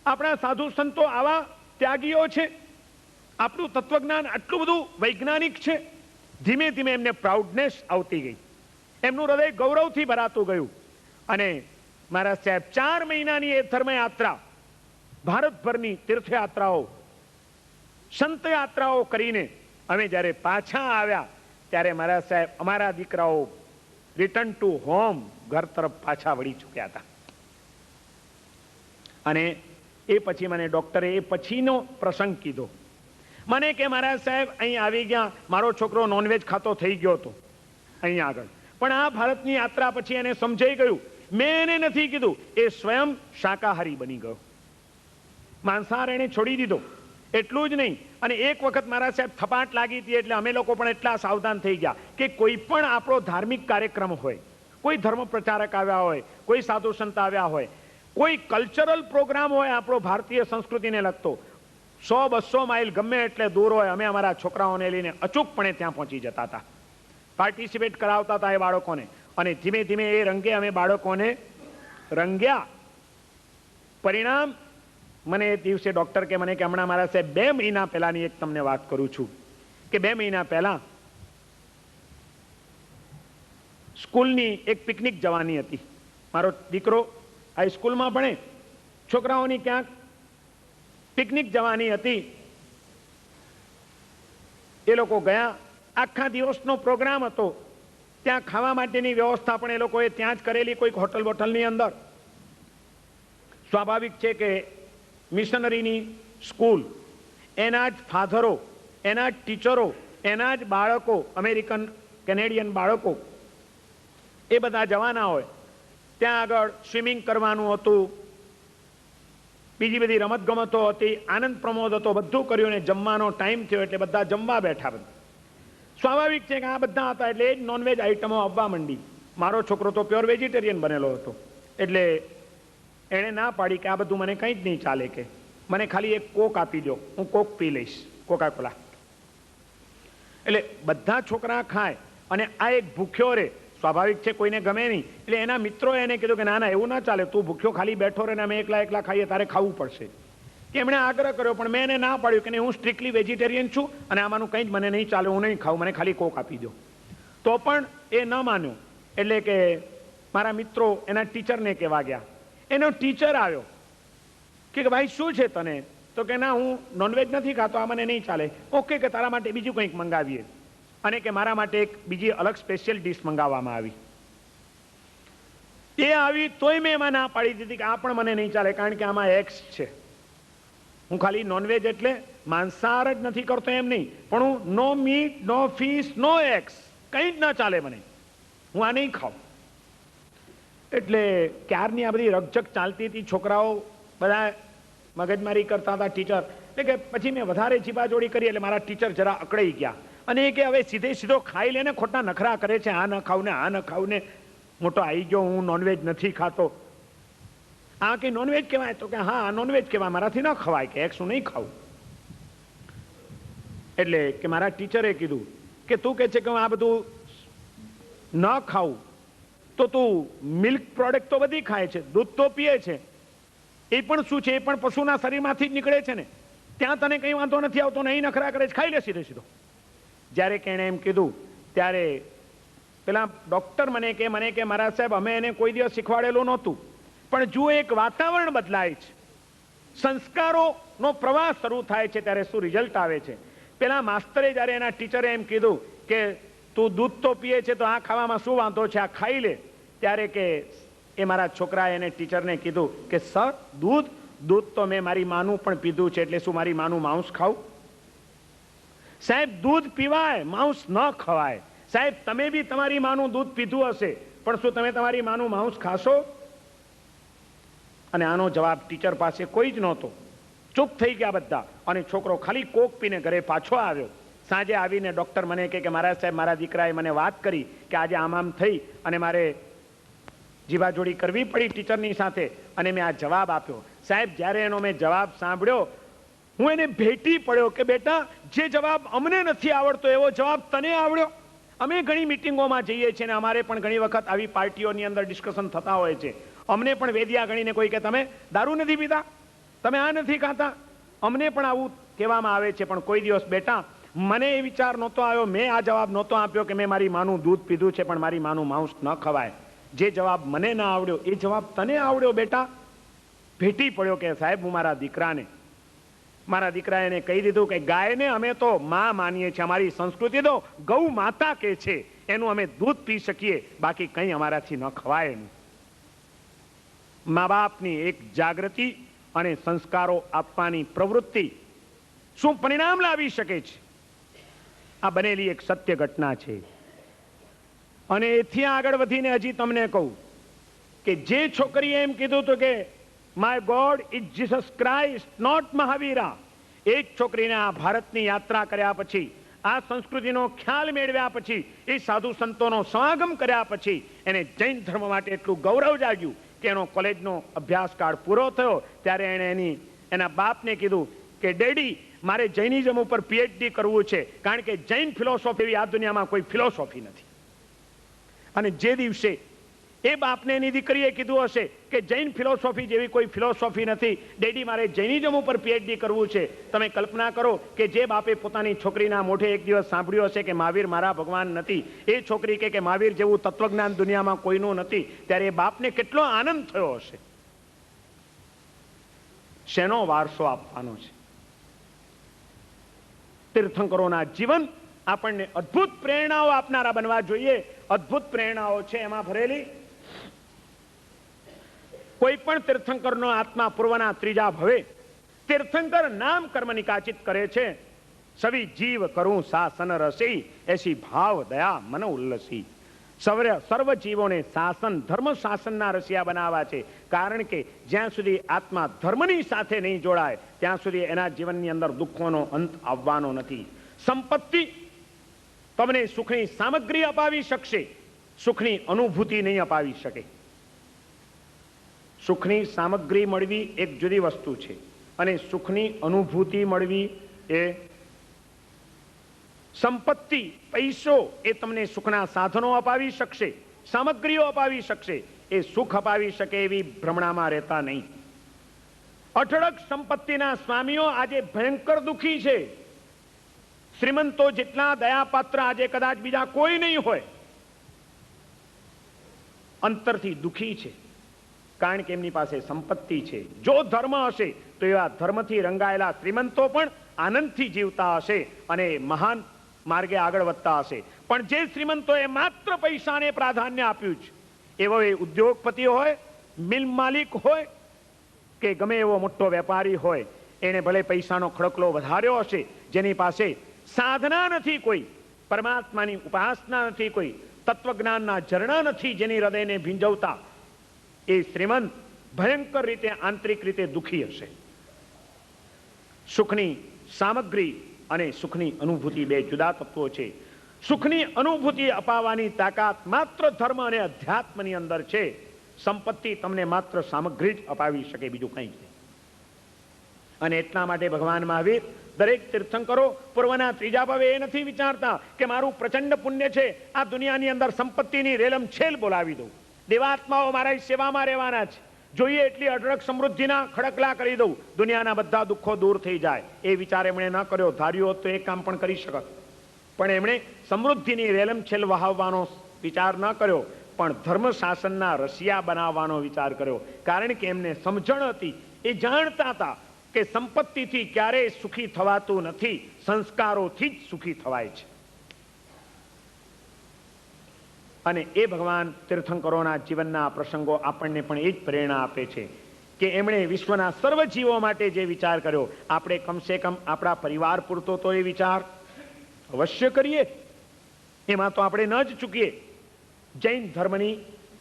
આપણા સાધુ સંતો આવા ત્યાગીઓ છે, આપણું તત્વજ્ઞાન આટલું બધું વૈજ્ઞાનિક છે. ધીમે ધીમે એમને પ્રાઉડનેસ આવતી ગઈ, એમનું હૃદય ગૌરવથી ભરાતું ગયું. અને મારા સાહેબ 4 મહિનાની એ ધર્મયાત્રા, ભારતભરની તીર્થયાત્રાઓ, સંત યાત્રાઓ કરીને અમે જ્યારે પાછા આવ્યા ત્યારે મારા સાહેબ અમારા દીકરાઓ રિટર્ન ટુ હોમ, ઘર તરફ પાછા વળી ચૂક્યા હતા. અને એ પછી મને ડોક્ટરે એ પછીનો પ્રસંગ કીધો. મને કે મહારાજ સાહેબ અહીં આવી ગયા, મારો છોકરો નોનવેજ ખાતો થઈ ગયો હતો અહીંયા આગળ, પણ આ ભારતની યાત્રા પછી એને સમજાઈ ગયું. મેં એને નથી કીધું, એ સ્વયં શાકાહારી બની ગયો, માંસાહાર એને છોડી દીધો. એટલું જ નહીં, અને એક વખત મારા સાહેબ થપાટ લાગી હતી એટલે અમે લોકો પણ એટલા સાવધાન થઈ ગયા કે કોઈ પણ આપણો ધાર્મિક કાર્યક્રમ હોય, કોઈ ધર્મ પ્રચારક આવ્યા હોય, કોઈ સાધુ સંત આવ્યા હોય, કોઈ કલ્ચરલ પ્રોગ્રામ હોય આપણો ભારતીય સંસ્કૃતિને લગતો, 100-200 માઇલ ગમે એટલે દૂર હોય, અમે અમારા છોકરાઓને લઈને અચૂકપણે ત્યાં પહોંચી જતા હતા, પાર્ટિસિપેટ કરાવતા હતા એ બાળકોને. અને ધીમે ધીમે એ રંગે અમે બાળકોને રંગ્યા. પરિણામ મને એ દિવસે ડોક્ટર કે મને કે હમણાં મારા સાહેબ 2 મહિના પહેલાની એક તમને વાત કરું છું કે 2 મહિના પહેલા સ્કૂલની એક પિકનિક જવાની હતી. મારો દીકરો હાઈસ્કૂલમાં ભણે, છોકરાઓની ક્યાંક પિકનિક જવાની હતી. એ લોકો ગયા, આખા દિવસનો પ્રોગ્રામ હતો. ત્યાં ખાવા માટેની વ્યવસ્થા પણ એ લોકોએ ત્યાં જ કરેલી, કોઈક હોટલ બોટલની અંદર. સ્વાભાવિક છે કે મિશનરીની સ્કૂલ, એના જ ફાધરો, એના જ ટીચરો, એના જ બાળકો અમેરિકન કેનેડિયન બાળકો એ બધા જવાના હોય. ત્યાં આગળ સ્વિમિંગ કરવાનું હતું, બીજી બધી રમત ગમતો હતી, આનંદ પ્રમોદ હતો, બધું કર્યું ને જમવાનો ટાઈમ થયો એટલે બધા જમવા બેઠા. બધા સ્વાભાવિક છે કે આ બધા હતા એટલે એ જ નોનવેજ આઈટમો આવવા માંડી. મારો છોકરો તો પ્યોર વેજીટેરિયન બનેલો હતો એટલે એણે ના પાડી કે આ બધું મને કંઈ જ નહીં ચાલે, કે મને ખાલી એક કોક આપી દો, હું કોક પી લઈશ, કોકા કોલા. એટલે બધા છોકરા ખાય અને આ એક ભૂખ્યો રે. સ્વાભાવિક છે કોઈને ગમે નહીં એટલે એના મિત્રો એને કીધું કે ના ના એવું ના ચાલે, તું ભૂખ્યો ખાલી બેઠો રહે ને અમે એકલા એકલા ખાઈએ, તારે ખાવું પડશે. એમણે આગ્રહ કર્યો પણ મેં એને ના પાડ્યું કે હું સ્ટ્રિક્ટલી વેજીટેરિયન છું અને આમાંનું કંઈ જ મને નહીં ચાલે, હું નહીં ખાઉં, મને ખાલી કોક આપી દો. તો પણ એ ન માન્યો. એટલે કે મારા મિત્રો એના ટીચરને કહેવા ગયા. એનો ટીચર આવ્યો કે ભાઈ શું છે તને? તો કે ના હું નોનવેજ નથી ખાતો, આ મને નહીં ચાલે. ઓકે, કે તારા માટે બીજું કંઈક મંગાવીએ. અને કે મારા માટે એક બીજી અલગ સ્પેશિયલ ડીશ મંગાવવામાં આવી. એ આવી તોય મેં એમાં ના પાડી દીધી કે આ પણ મને નહીં ચાલે, કારણ કે આમાં એગ્સ છે. હું ખાલી નોનવેજ એટલે માંસાહાર જ નથી કરતો એમ નહીં, પણ હું નો મીટ, નો ફિશ, નો એગ્સ, કંઈ જ ના ચાલે મને, હું આ નહીં ખાઉં. એટલે ક્યારની આ બધી રકઝક ચાલતી હતી, છોકરાઓ બધા મગજમારી કરતા હતા ટીચર. એટલે કે પછી મેં વધારે ચીપાજોડી કરી એટલે મારા ટીચર જરા અકળાઈ ગયા અને એ કે હવે સીધે સીધો ખાઈ લેને, ખોટા નખરા કરે છે, આ ન ખાવ ને આ ન ખાવ ને. મોટો આવી ગયો, હું નોનવેજ નથી ખાતો. આ કે નોનવેજ કહેવાય? તો કે હા નોનવેજ કહેવાય, મારાથી ન ખવાય, કે એક્સ હું નહીં ખાવું. એટલે કે મારા ટીચરે કીધું કે તું કે છે કે હું આ બધું ન ખાવું તો તું મિલ્ક પ્રોડક્ટ તો બધી ખાય છે, દૂધ તો પીએ છે, એ પણ શું છે? એ પણ પશુના શરીરમાંથી જ નીકળે છે ને, ત્યાં તને કંઈ વાંધો નથી આવતો, નહીં નખરા કરે છે, ખાઈ લે સીધે સીધો. જ્યારે કે એણે એમ કીધું ત્યારે પેલા ડોક્ટર મને કે મારા સાહેબ અમે એને કોઈ દિવસ શીખવાડેલું નહોતું, પણ જુઓ એક વાતાવરણ બદલાય છે, સંસ્કારોનો પ્રવાહ શરૂ થાય છે ત્યારે શું રિઝલ્ટ આવે છે. પેલા માસ્તરે જ્યારે એના ટીચરે એમ કીધું કે તું દૂધ તો પીએ છે તો આ ખાવામાં શું વાંધો છે, આ ખાઈ લે, ત્યારે કે એ મારા છોકરાએ એને ટીચરને કીધું કે સર દૂધ તો મેં મારી માનું પણ પીધું છે, એટલે શું મારી માનું માંસ ખાવું? સાહેબ દૂધ પીવાય, માંસ ન ખવાય. સાહેબ તમે બી તમારી માનું દૂધ પીધું હશે, પણ શું તમે તમારી માનું માંસ ખાશો? અને આનો જવાબ ટીચર પાસે કોઈ જ નહોતો. ચૂપ થઈ ગયા બધા અને છોકરો ખાલી કોક પીને ઘરે પાછો આવ્યો. સાંજે આવીને ડોક્ટર મને કે મારા સાહેબ મારા દીકરાએ મને વાત કરી કે આજે આમ થઈ અને મારે જીવાજોડી કરવી પડી ટીચરની સાથે અને મેં આ જવાબ આપ્યો. સાહેબ જ્યારે એનો મેં જવાબ સાંભળ્યો હું એને ભેટી પડ્યો કે બેટા જે જવાબ અમને નથી આવડતો એવો જવાબ તને આવડ્યો. અમે ઘણી મિટિંગોમાં જઈએ છીએ અને અમારે પણ ઘણી વખત આવી પાર્ટીઓની અંદર ડિસ્કશન થતા હોય છે. અમને પણ વેદિયા ગણીને કોઈ કે તમે દારૂ નથી પીતા, તમે આ નથી ખાતા, અમને પણ આવું કહેવામાં આવે છે. પણ કોઈ દિવસ બેટા મને એ વિચાર નહોતો આવ્યો, મેં આ જવાબ નહોતો આપ્યો કે મેં મારી માનું દૂધ પીધું છે પણ મારી માનું માંસ ન ખવાય. જે જવાબ મને ના આવડ્યો એ જવાબ તને આવડ્યો બેટા. ભેટી પડ્યો કે સાહેબ હું મારા દીકરાએ એને કહી દીધું કે ગાયને અમે તો માં માનીએ છીએ, અમારી સંસ્કૃતિ તો ગૌ માતા કે છે, એનું અમે દૂધ પી શકીએ, બાકી કંઈ અમારાથી ન ખવાય એનું. મા બાપની એક જાગૃતિ અને સંસ્કારો આપવાની પ્રવૃત્તિ શું પરિણામ લાવી શકે છે? આ બનેલી એક સત્ય ઘટના છે. અને એથી આગળ વધીને હજી તમને કહું કે જે છોકરીએ એમ કીધું હતું કે my God is Jesus Christ not Mahavira, એ જ છોકરીને આ ભારતની યાત્રા કર્યા પછી, આ સંસ્કૃતિનો ખ્યાલ મેળવ્યા પછી, એ સાધુ સંતોનો સમાગમ કર્યા પછી એને જૈન ધર્મ માટે એટલું ગૌરવ જાગ્યું કે એનો કોલેજનો અભ્યાસકાળ પૂરો થયો ત્યારે એણે એના બાપને કીધું કે ડેડી મારે જૈનિઝમ ઉપર પીએચડી કરવું છે, કારણ કે જૈન ફિલોસોફી એવી આ દુનિયામાં કોઈ ફિલોસોફી નથી. અને જે દિવસે એ બાપને એની દીકરીએ કીધું હશે કે જૈન ફિલોસોફી જેવી કોઈ ફિલોસોફી નથી, ડેડી મારે જૈનિઝમ ઉપર પીએચડી કરવું છે, તમે કલ્પના કરો કે જે બાપે પોતાની છોકરીના મોઢે એક દિવસ સાંભળ્યું હશે કે મહાવીર મારા ભગવાન નથી, એ છોકરી કે મહાવીર જેવું તત્વજ્ઞાન દુનિયામાં કોઈનું નથી, ત્યારે એ બાપને કેટલો આનંદ થયો હશે. શેનો વારસો આપવાનો છે? તીર્થંકરોના જીવન આપણને અદ્ભુત પ્રેરણાઓ આપનારા બનવા જોઈએ. અદ્ભુત પ્રેરણાઓ છે એમાં ભરેલી. કોઈ પણ તીર્થંકરનો આત્મા પૂર્વના ત્રીજા ભવે તીર્થંકર નામ કર્મ નિકાચિત કરે છે. સવી જીવ કરું શાસન રસી, એસી ભાવ દયા મન ઉલ્લસી. સર્વ જીવોને શાસન, ધર્મ શાસનના રસિયા બનાવવા છે. કારણ કે જ્યાં સુધી આત્મા ધર્મની સાથે નહીં જોડાય ત્યાં સુધી એના જીવનની અંદર દુઃખોનો અંત આવવાનો નથી. સંપત્તિ તમને સુખની સામગ્રી અપાવી શકશે, સુખની અનુભૂતિ નહીં અપાવી શકે. સુખની સામગ્રી મળવી એક જુદી વસ્તુ છે અને સુખની અનુભૂતિ મળવી એ સંપત્તિ, પૈસો એ તમને સુખના સાધનો અપાવી શકશે, સામગ્રીઓ અપાવી શકશે, એ સુખ અપાવી શકે એવી ભ્રમણામાં રહેતા નહીં. અઢળક સંપત્તિના સ્વામીઓ આજે ભયંકર દુઃખી છે. શ્રીમંતો જેટલા દયાપાત્ર આજે કદાચ બીજા કોઈ નહીં હોય, અંતરથી દુઃખી છે. કારણ કે એમની પાસે સંપત્તિ છે. જો ધર્મ હશે તો એવા ધર્મથી રંગાયેલા શ્રીમંતો પણ આનંદથી જીવતા હશે અને મહાન માર્ગે આગળ વધતા હશે. પણ જે શ્રીમંતોએ માત્ર પૈસાને પ્રાધાન્ય આપ્યું છે, એવો એ ઉદ્યોગપતિ હોય, મિલ માલિક હોય કે ગમે એવો મોટો વેપારી હોય, એને ભલે પૈસાનો ખડકલો વધાર્યો હશે, જેની પાસે સાધના નથી, કોઈ પરમાત્માની ઉપાસના નથી, કોઈ તત્વજ્ઞાનના ઝરણા નથી જેની હૃદયને ભીંજવતા, એ શ્રીમંત ભયંકર રીતે આંતરિક રીતે દુઃખી હશે. સુખની સામગ્રી અને સુખની અનુભૂતિ બે જુદા તત્વો છે. સુખની અનુભૂતિ અપાવવાની તાકાત માત્ર ધર્મ અને અધ્યાત્મની અંદર છે. સંપત્તિ તમને માત્ર સામગ્રી જ અપાવી શકે, બીજું કંઈ જ નહીં. અને એટલા માટે ભગવાન મહાવીર દરેક તીર્થંકરો પૂર્વના ત્રીજા ભાવે એ નથી વિચારતા કે મારું પ્રચંડ પુણ્ય છે, આ દુનિયાની અંદર સંપત્તિની રેલમછેલ બોલાવી દઉં, દેવાત્માઓ મારા સેવામાં રહેવાના છે, જોઈએ એટલી અઢળક સમૃદ્ધિના ખડકલા કરી દઉં, દુનિયાના બધા દુઃખો દૂર થઈ જાય. એ વિચાર એમણે ન કર્યો. ધાર્યું હોત તો એ કામ પણ કરી શકત, પણ એમણે સમૃદ્ધિની રેલમછેલ વહાવવાનો વિચાર ન કર્યો, પણ ધર્મ શાસનના રસિયા બનાવવાનો વિચાર કર્યો. કારણ કે એમને સમજણ હતી, એ જાણતા હતા કે સંપત્તિથી ક્યારેય સુખી થવાતું નથી, સંસ્કારોથી જ સુખી થવાય છે. અને એ ભગવાન તીર્થંકરોના જીવનના પ્રસંગો આપણને પણ એ જ પ્રેરણા આપે છે કે એમણે વિશ્વના સર્વ જીવો માટે જે વિચાર કર્યો, આપણે કમસે કમ આપણા પરિવાર પૂરતો તો એ વિચાર અવશ્ય કરીએ. એમાં તો આપણે ન જ ચૂકીએ. જૈન ધર્મની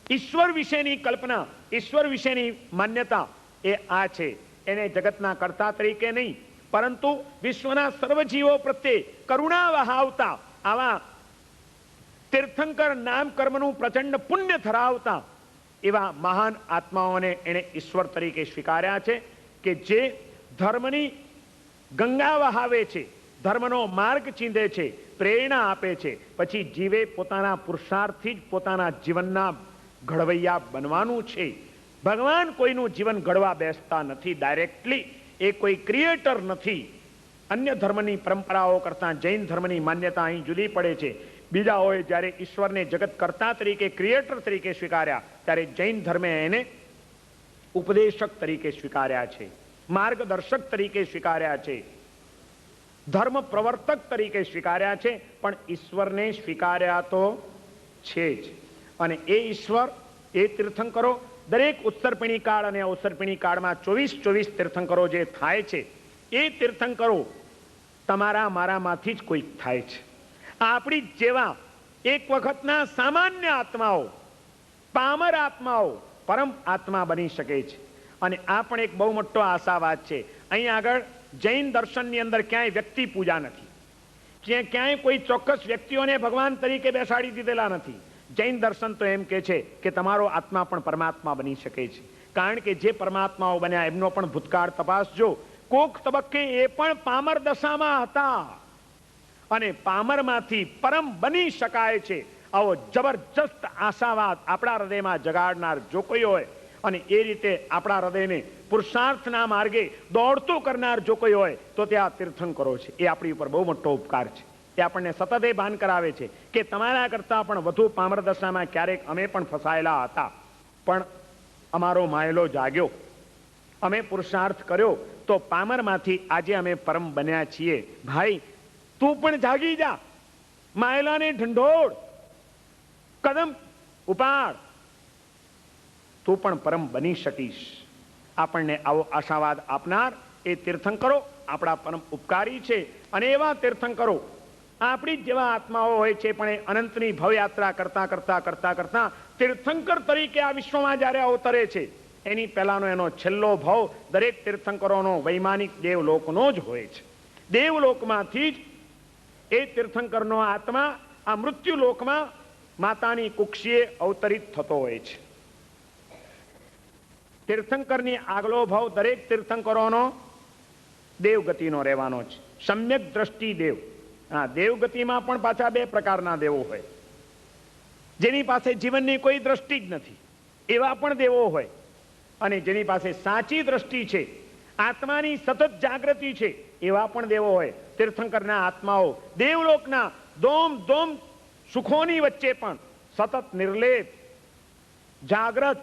ઈશ્વર વિશેની કલ્પના, ઈશ્વર વિશેની માન્યતા એ આ છે. એને જગતના કર્તા તરીકે નહીં, પરંતુ વિશ્વના સર્વ જીવો પ્રત્યે કરુણા વહાવતા, આવા તીર્થંકર નામ કર્મનું પ્રચંડ પુણ્ય ધરાવતા એવા મહાન આત્માઓને એને ઈશ્વર તરીકે સ્વીકાર્યા છે કે જે ધર્મની ગંગા વહાવે છે, ધર્મનો માર્ગ ચીંધે છે, પ્રેરણા આપે છે, પછી જીવે પોતાના પુરુષાર્થથી જ પોતાના જીવનના ઘડવૈયા બનવાનું છે. ભગવાન કોઈનું જીવન ઘડવા બેસતા નથી ડાયરેક્ટલી, એ કોઈ ક્રિએટર નથી. અન્ય ધર્મની પરંપરાઓ કરતાં જૈન ધર્મની માન્યતા અહીં જુદી પડે છે. બીજાઓએ જ્યારે ઈશ્વરને જગત કર્તા તરીકે, ક્રિએટર તરીકે સ્વીકાર્યા, ત્યારે જૈન ધર્મે એને ઉપદેશક તરીકે સ્વીકાર્યા છે, માર્ગદર્શક તરીકે સ્વીકાર્યા છે, ધર્મ પ્રવર્તક તરીકે સ્વીકાર્યા છે. પણ ઈશ્વરને સ્વીકાર્યા તો છે જ. અને એ ઈશ્વર, એ તીર્થંકરો દરેક ઉત્તરપીણી કાળ અને અવસરપીણી કાળમાં 24 તીર્થંકરો જે થાય છે, એ તીર્થંકરો તમારા મારામાંથી જ કોઈક થાય છે. આપણી જેવા એક વખતના સામાન્ય આત્માઓ, પામર આત્માઓ પરમ આત્મા બની શકે છે. અને આ પણ એક બહુ મોટો આશાવાદ છે. અહીં આગળ જૈન દર્શનની અંદર ક્યાંય વ્યક્તિ પૂજા નથી, ક્યાંય કોઈ ચોક્કસ વ્યક્તિઓને ભગવાન તરીકે બેસાડી દીધેલા નથી. જૈન દર્શન તો એમ કે છે કે તમારો આત્મા પણ પરમાત્મા બની શકે છે. કારણ કે જે પરમાત્માઓ બન્યા એમનો પણ ભૂતકાળ તપાસજો. કોક તબક્કે એ પણ પામર દશામાં હતા અને પામરમાંથી પરમ બની શકાય છે. આવો જબરજસ્ત આશાવાદ આપણા હૃદયમાં જગાડનાર જો કોઈ હોય અને એ રીતે આપણા હૃદયને પુરુષાર્થના માર્ગે દોડતું કરનાર જો કોઈ હોય તો તે આ તીર્થંકરો છે. એ આપણી ઉપર બહુ મોટો ઉપકાર છે. એ આપણને સતત એ ભાન કરાવે છે કે તમારા કરતાં પણ વધુ પામર દશામાં ક્યારેક અમે પણ ફસાયેલા હતા, પણ અમારો માયલો જાગ્યો, અમે પુરુષાર્થ કર્યો તો પામરમાંથી આજે અમે પરમ બન્યા છીએ. ભાઈ, તું પણ જાગી જા, માયલાને ઢંઢોળ, કદમ ઉપાડ, તું પણ પરમ બની શકીશ. આપણને આવો આશાવાદ આપનાર એ તીર્થંકરો આપણા પરમ ઉપકારી છે. અને એવા તીર્થંકરો આપણી જ જેવા આત્માઓ હોય છે, પણ એ અનંતની ભવયાત્રા કરતા કરતા કરતા કરતા તીર્થંકર તરીકે આ વિશ્વમાં જ્યારે અવતરે છે, એની પહેલાનો એનો છેલ્લો ભાવ દરેક તીર્થંકરોનો વૈમાનિક દેવલોકનો જ હોય છે. દેવલોકમાંથી જ એ તીર્થંકરનો આત્મા આ મૃત્યુલોકમાં માતાની કુક્ષીએ અવતરિત થતો હોય છે. તીર્થંકરની આગલો ભાવ દરેક તીર્થંકરોનો દેવગતિનો રહેવાનો છે. સમ્યક દ્રષ્ટિ દેવ. હા, દેવગતિમાં પણ પાછા બે પ્રકારના દેવો હોય. જેની પાસે જીવનની કોઈ દ્રષ્ટિ જ નથી એવા પણ દેવો હોય, અને જેની પાસે સાચી દ્રષ્ટિ છે, આત્માની સતત જાગૃતિ છે, એવા પણ દેવો હોય. તીર્થંકરના આત્માઓ દેવલોકના દોમ દોમ સુખોની વચ્ચે પણ સતત નિર્લેપ જાગ્રત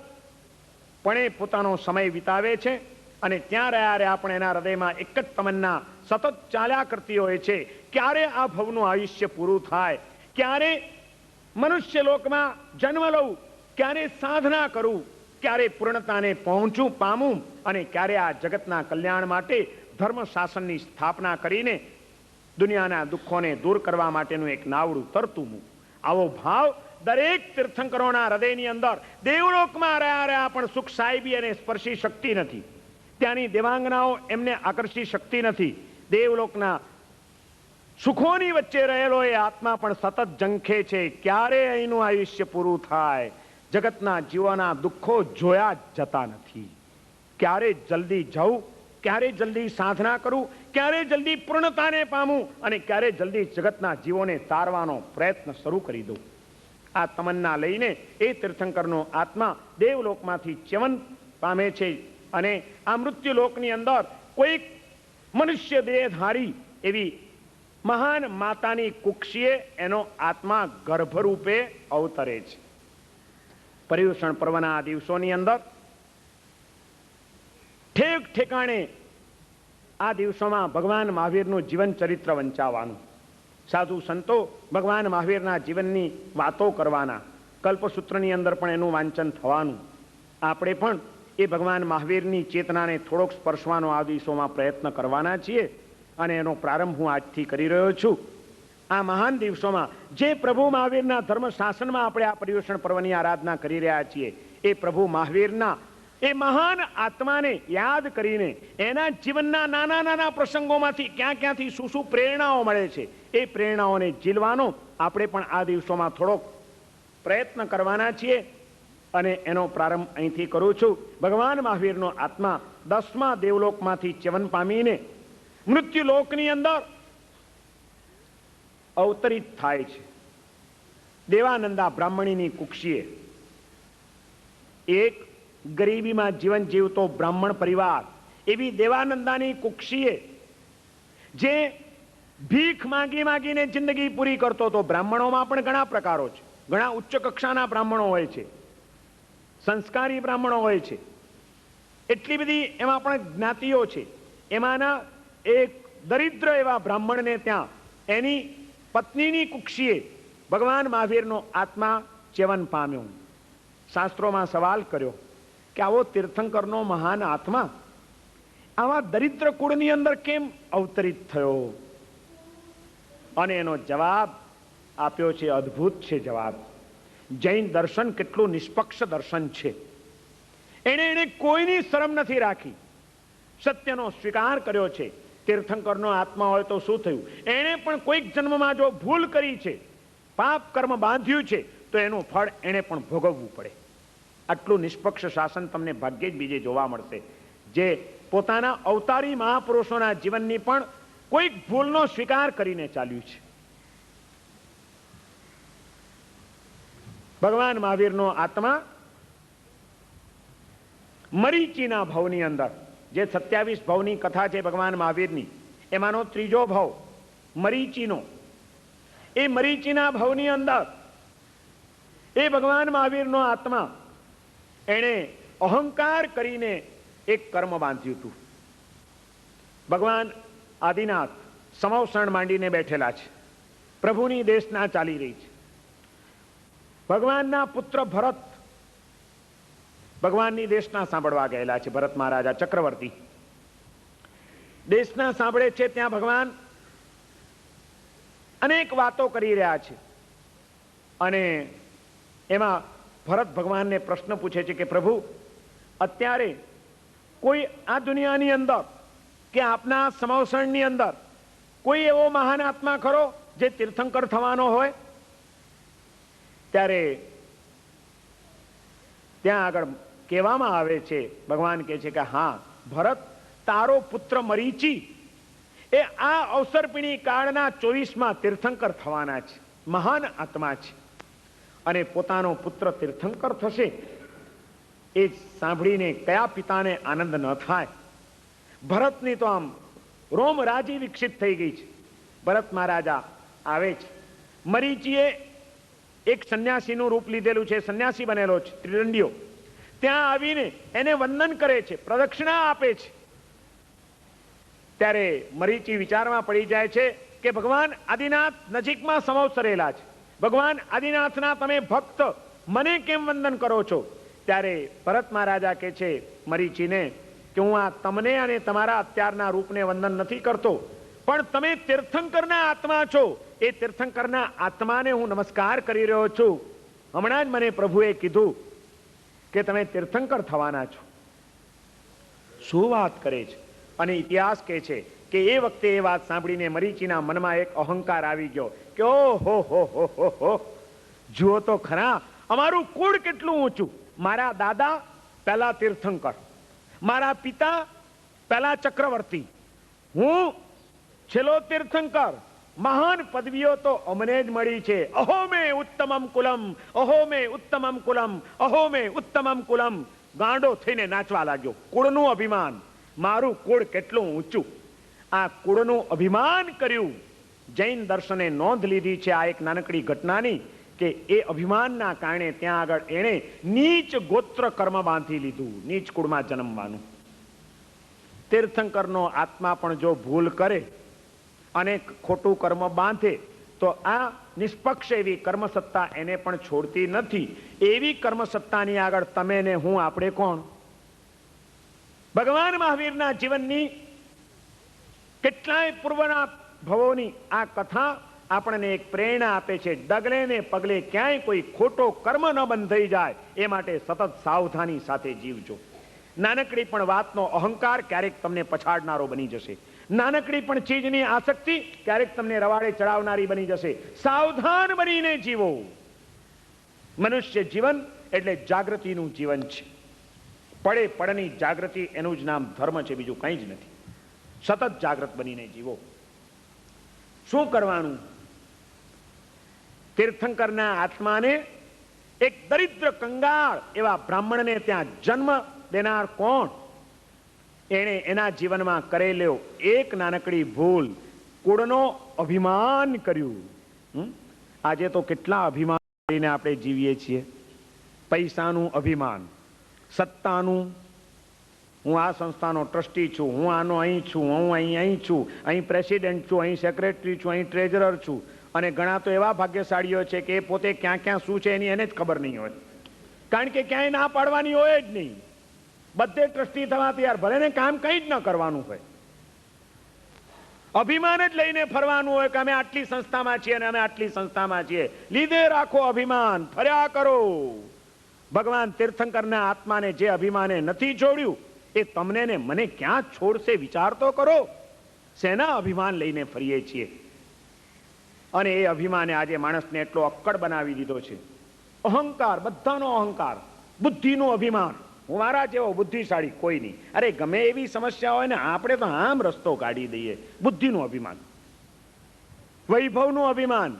પણ પોતાનો સમય વિતાવે છે. અને ત્યાં રહ્યા પણ એના હૃદયમાં એક જ તમન્ના સતત ચાલ્યા કરતી હોય છે, ક્યારે આ ભવનું આયુષ્ય પૂરું થાય, ક્યારે મનુષ્ય લોકમાં જન્મ લઉં, ક્યારે સાધના કરું, ક્યારે પૂર્ણતાને પહોંચું પામું, અને ક્યારે આ જગતના કલ્યાણ માટે ધર્મ શાસનની સ્થાપના કરીને દુનિયાના દુઃખોને દૂર કરવા માટેનું એક નાવડું તરતું મૂક. આવો ભાવ દરેક તીર્થંકરોના હૃદયની અંદર દેવલોકમાં રહ્યા પણ સુખ સાહેબી અને સ્પર્શી શકતી નથી. ત્યાંની દેવાંગનાઓ એમને આકર્ષી શકતી નથી. દેવલોકના સુખોની વચ્ચે રહેલો એ આત્મા પણ સતત ઝંખે છે, ક્યારે અહીંનું આયુષ્ય પૂરું થાય. જગતના જીવોના દુઃખો જોયા જતા નથી. ક્યારે જલ્દી જવું, ક્યારે જલ્દી સાધના કરું, ક્યારે જલ્દી પૂર્ણતાને પામું, અને ક્યારે જલ્દી જગતના જીવોને તારવાનો પ્રયત્ન શરૂ કરી દઉં. આ તમન્ના લઈને એ તીર્થંકરનો આત્મા દેવલોકમાંથી ચ્યવન પામે છે. અને આ મૃત્યુલોકની અંદર કોઈક મનુષ્ય દેહધારી એવી મહાન માતાની કુક્ષીએ એનો આત્મા ગર્ભરૂપે અવતરે છે. પર્યુષણ પર્વના આ દિવસોની અંદર ઠેક ઠેકાણે આ દિવસોમાં ભગવાન મહાવીરનું જીવન ચરિત્ર વંચાવવાનું, સાધુ સંતો ભગવાન મહાવીરના જીવનની વાતો કરવાના, કલ્પસૂત્રની અંદર પણ એનું વાંચન થવાનું. આપણે પણ એ ભગવાન મહાવીરની ચેતનાને થોડોક સ્પર્શવાનો આ દિવસોમાં પ્રયત્ન કરવાના છીએ. અને એનો પ્રારંભ હું આજથી કરી રહ્યો છું. આ મહાન દિવસોમાં જે પ્રભુ મહાવીરના ધર્મ શાસનમાં આપણે આ પર્યુષણ પર્વની આરાધના કરી રહ્યા છીએ, એ પ્રભુ મહાવીરના એ મહાન આત્માને યાદ કરીને એના જીવનના નાના નાના પ્રસંગોમાંથી ક્યાં ક્યાંથી શું શું પ્રેરણાઓ મળે છે, એ પ્રેરણાઓને ઝીલવાનો આપણે પણ આ દિવસોમાં થોડોક પ્રયત્ન કરવાના છીએ. અને એનો પ્રારંભ અહીંથી કરું છું. ભગવાન મહાવીરનો આત્મા 10મા દેવલોકમાંથી ચ્યવન પામીને મૃત્યુલોકની અંદર અવતરિત થાય છે. દેવાનંદા બ્રાહ્મણીની કુક્ષીએ એક ગરીબીમાં જીવન જીવતો બ્રાહ્મણ પરિવાર એવી દેવાનંદાની કુક્ષીએ જે ભીખ માંગી માંગીને જિંદગી પૂરી કરતો હતો. બ્રાહ્મણોમાં પણ ઘણા પ્રકારો છે. ઘણા ઉચ્ચ કક્ષાના બ્રાહ્મણો હોય છે, સંસ્કારી બ્રાહ્મણો હોય છે, એટલી બધી એમાં પણ જ્ઞાતિઓ છે. એમાંના એક દરિદ્ર એવા બ્રાહ્મણને ત્યાં એની પત્નીની કુક્ષીએ ભગવાન મહાવીરનો આત્મા ચ્યવન પામ્યો. શાસ્ત્રોમાં સવાલ કર્યો કે આવો તીર્થંકરનો મહાન આત્મા આવા દરિદ્ર કુળની અંદર કેમ અવતરિત થયો? અને એનો જવાબ આપ્યો છે, અદ્ભુત છે જવાબ. જૈન દર્શન કેટલું નિષ્પક્ષ દર્શન છે. એને કોઈની શરમ નથી રાખી, સત્યનો સ્વીકાર કર્યો છે. તીર્થંકરનો આત્મા હોય તો શું થયું? એણે પણ કોઈક જન્મમાં જો ભૂલ કરી છે, પાપ કર્મ બાંધ્યું છે, તો એનું ફળ એણે પણ ભોગવવું પડે. આટલું નિષ્પક્ષ શાસન તમને ભાગ્યે જ બીજે જોવા મળશે, જે પોતાના અવતારી મહાપુરુષોના જીવનની પણ કોઈક ભૂલનો સ્વીકાર કરીને ચાલ્યું છે. ભગવાન મહાવીરનો આત્મા મરીચીના ભવની અંદર, જે 27 ભવની કથા છે ભગવાન મહાવીરની, એમાંનો 3જો ભવ મરીચીનો. એ મરીચીના ભવની અંદર એ ભગવાન મહાવીરનો આત્મા એણે અહંકાર કરીને એક કર્મ બાંધ્યું હતું. ભગવાન આદિનાથ સમવસણ માંડીને બેઠેલા છે, પ્રભુની દેશના ચાલી રહી છે. ભગવાનના પુત્ર ભરત ભગવાનની દેશના સાંભળવા ગયેલા છે. ભરત મહારાજા ચક્રવર્તી દેશના સાંભળે છે ત્યાં ભગવાન અનેક વાતો કરી રહ્યા છે. અને એમાં ભરત ભગવાનને પ્રશ્ન પૂછે છે કે પ્રભુ, અત્યારે કોઈ આ દુનિયાની અંદર કે આપના સમવસણની અંદર કોઈ એવો મહાન આત્મા ખરો જે તીર્થંકર થવાનો હોય? ત્યારે ત્યાં આગળ કહેવામાં આવે છે, ભગવાન કહે છે કે હા ભરત, તારો પુત્ર મરીચી એ આ અવસરપીણી કાળના 24માં તીર્થંકર થવાના છે, મહાન આત્મા છે. અને પોતાનો પુત્ર તીર્થંકર થશે એ સાંભળીને કયા પિતાને આનંદ ન થાય? ભરતની તો આમ રોમ રાજી વિકસિત થઈ ગઈ છે. ભરત મહારાજા આવે છે. મરીચીએ એક સંન્યાસીનું રૂપ લીધેલું છે, સંન્યાસી બનેલો છે, ત્રિદંડીઓ. ત્યાં આવીને એને વંદન કરે છે, પ્રદક્ષિણા આપે છે. ત્યારે મરીચી વિચારમાં પડી જાય છે કે ભગવાન આદિનાથ નજીકમાં સમવસરેલા છે, ભગવાન આદિનાથના તમે ભક્ત મને કેમ વંદન કરો છો? ત્યારે ભરત મહારાજા કહે છે મરીચીને કે હું આ તમને અને તમારા અત્યારના રૂપને વંદન નથી કરતો, પણ તમે તીર્થંકરના આત્મા છો, એ તીર્થંકરના આત્માને હું નમસ્કાર કરી રહ્યો છું. હમણાં જ મને પ્રભુએ કીધું કે તમે તીર્થંકર થવાના છો. શું વાત કરે છે? અને ઇતિહાસ કહે છે કે એ વખતે એ વાત સાંભળીને મરીચીના મનમાં એક અહંકાર આવી ગયો કે ઓહો હો, જુઓ તો ખરા અમારું કુળ કેટલું ઊંચું. મારા દાદા પહેલા તીર્થંકર, મારા પિતા પહેલા ચક્રવર્તી, હું છેલ્લો તીર્થંકર. મહાન પદવીઓ તો અમને જ મળી છે. અહો મે ઉત્તમમ કુલમ, અહો મે ઉત્તમમ કુલમ, અહો મે ઉત્તમમ કુલમ. ગાંડો થઈને નાચવા લાગ્યો. કુળનું અભિમાન, મારું કુળ કેટલું ઊંચું. આ કુળનું અભિમાન કર્યું. જૈન દર્શને નોંધ લીધી છે આ એક નાનકડી ઘટનાની કે એ અભિમાનના કારણે ત્યાં આગળ એણે નીચ ગોત્ર કર્મ બાંધી લીધું, નીચ કુળમાં જન્મવાનું. તીર્થંકરનો આત્મા પણ જો ભૂલ કરે અને ખોટું કર્મ બાંધે તો આ નિષ્પક્ષ એવી કર્મસત્તા એને પણ છોડતી નથી. એવી કર્મસત્તાની આગળ તમે ને હું, આપણે કોણ? ભગવાન મહાવીરના જીવનની કેટલાય પૂર્વના ભવોની આ કથા આપણને એક પ્રેરણા આપે છે. ડગલે ને પગલે ક્યાંય કોઈ ખોટો કર્મ ન બંધાઈ જાય એ માટે સતત સાવધાની સાથે જીવજો. નાનકડી પણ વાતનો અહંકાર ક્યારેક તમને પછાડનારો બની જશે. નાનકડી પણ ચીજની આસક્તિ ક્યારેક તમને રવાડે ચડાવનારી બની જશે. સાવધાન બનીને જીવો. મનુષ્ય જીવન એટલે જાગૃતિનું જીવન છે. પડે પડની જાગૃતિ, એનું જ નામ ધર્મ છે, બીજું કંઈ જ નથી. સતત જાગૃત બનીને જીવો. શું કરવાનું? તીર્થંકરના આત્માને એક દરિદ્ર કંગાળ એવા બ્રાહ્મણને ત્યાં જન્મ દેનાર કોણ? એણે એના જીવનમાં કરેલો એક નાનકડી ભૂલ, કુળનો અભિમાન કર્યું. આજે તો કેટલા અભિમાન કરીને આપણે જીવીએ છીએ. પૈસાનું અભિમાન, સત્તાનું, હું આ સંસ્થાનો ટ્રસ્ટી છું, હું આનો અહીં છું, હું અહીં છું, અહીં પ્રેસિડેન્ટ છું, અહીં સેક્રેટરી છું, અહીં ટ્રેઝરર છું. અને ઘણા તો એવા ભાગ્યશાળીઓ છે કે એ પોતે ક્યાં ક્યાં શું છે એની એને જ ખબર નહીં હોય, કારણ કે ક્યાંય ના પાડવાની હોય જ નહીં. બધે ટ્રસ્ટી થવા તૈયાર, ભલે ને કામ કંઈ જ ન કરવાનું હોય, અભિમાન જ લઈને ફરવાનું હોય કે અમે આટલી સંસ્થામાં છીએ અને અમે આટલી સંસ્થામાં છીએ. લીધે રાખો અભિમાન, ફર્યા કરો. ભગવાન તીર્થંકરના આત્માને જે અભિમાને નથી છોડ્યું એ તમને ને મને ક્યાં છોડશે? વિચાર તો કરો. શેના અભિમાન લઈને ફરીએ છીએ? અને એ અભિમાને આજે માણસને એટલો અક્કડ બનાવી દીધો છે. અહંકાર, બધાનો અહંકાર. બુદ્ધિનું અભિમાન, હું મારા જેવો બુદ્ધિશાળી કોઈ નહીં. અરે ગમે એવી સમસ્યા હોય ને આપણે તો આમ રસ્તો કાઢી દઈએ. બુદ્ધિનું અભિમાન. વૈભવનું અભિમાન.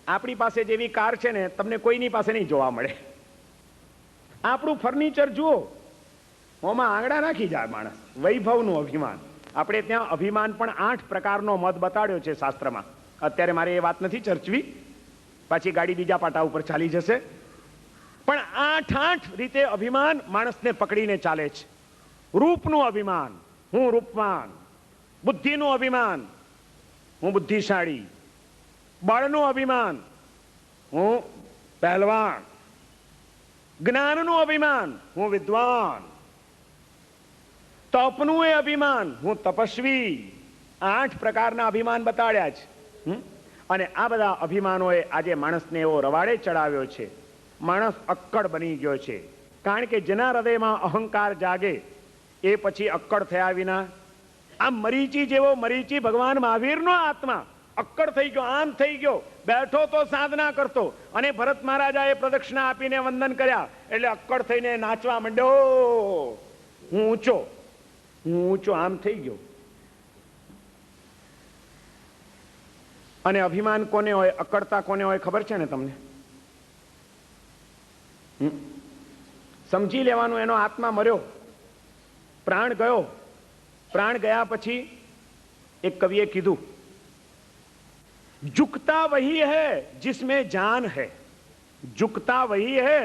આપણી પાસે જેવી કાર છે ને તમને કોઈની પાસે નહીં જોવા મળે. આપણું ફર્નિચર જુઓ, મોમાં આંગળા નાખી જાય માણસ. વૈભવનું અભિમાન. આપણે ત્યાં અભિમાન પણ 8 પ્રકારનો મત બતાડ્યો છે શાસ્ત્રમાં. અત્યારે મારે એ વાત નથી ચર્ચવી, પાછી ગાડી બીજા પાટા ઉપર ચાલી જશે. પણ 8 રીતે અભિમાન માણસને પકડીને ચાલે છે. રૂપનું અભિમાન, હું રૂપવાન. બુદ્ધિનું અભિમાન, હું બુદ્ધિશાળી. બળનું અભિમાન, હું પહેલવાન. જ્ઞાનનું અભિમાન, હું વિદ્વાન. તપનું એ અભિમાન, હું તપસ્વી, 8 પ્રકારના અભિમાન બતાડ્યા છે. અને આ બધા અભિમાનોએ આજે માણસને એવો રવાડે ચડાવ્યો છે. માણસ અક્કડ બની ગયો છે. કારણ કે જેના હૃદયમાં અહંકાર જાગે એ પછી અક્કડ થયા વિના, આ મરીચી જેવો, મરીચી ભગવાન મહાવીરનો આત્મા અક્કડ થઈ ગયો, આમ થઈ ગયો. બેઠો તો સાધના કરતો અને ભરત મહારાજાએ પ્રદક્ષિણા આપીને વંદન કર્યા એટલે અક્કડ થઈને નાચવા માંડ્યો, હું ઊંચો, હું ઊંચો, આમ થઈ ગયો. અને અભિમાન કોને હોય, અક્કડતા કોને હોય ખબર છે ને તમને? સમજી લેવાનું, એનો આત્મા મર્યો, પ્રાણ ગયો. પ્રાણ ગયા પછી એક કવિએ કીધું, झुकता वही है जिसमें जान है, झुकता वही है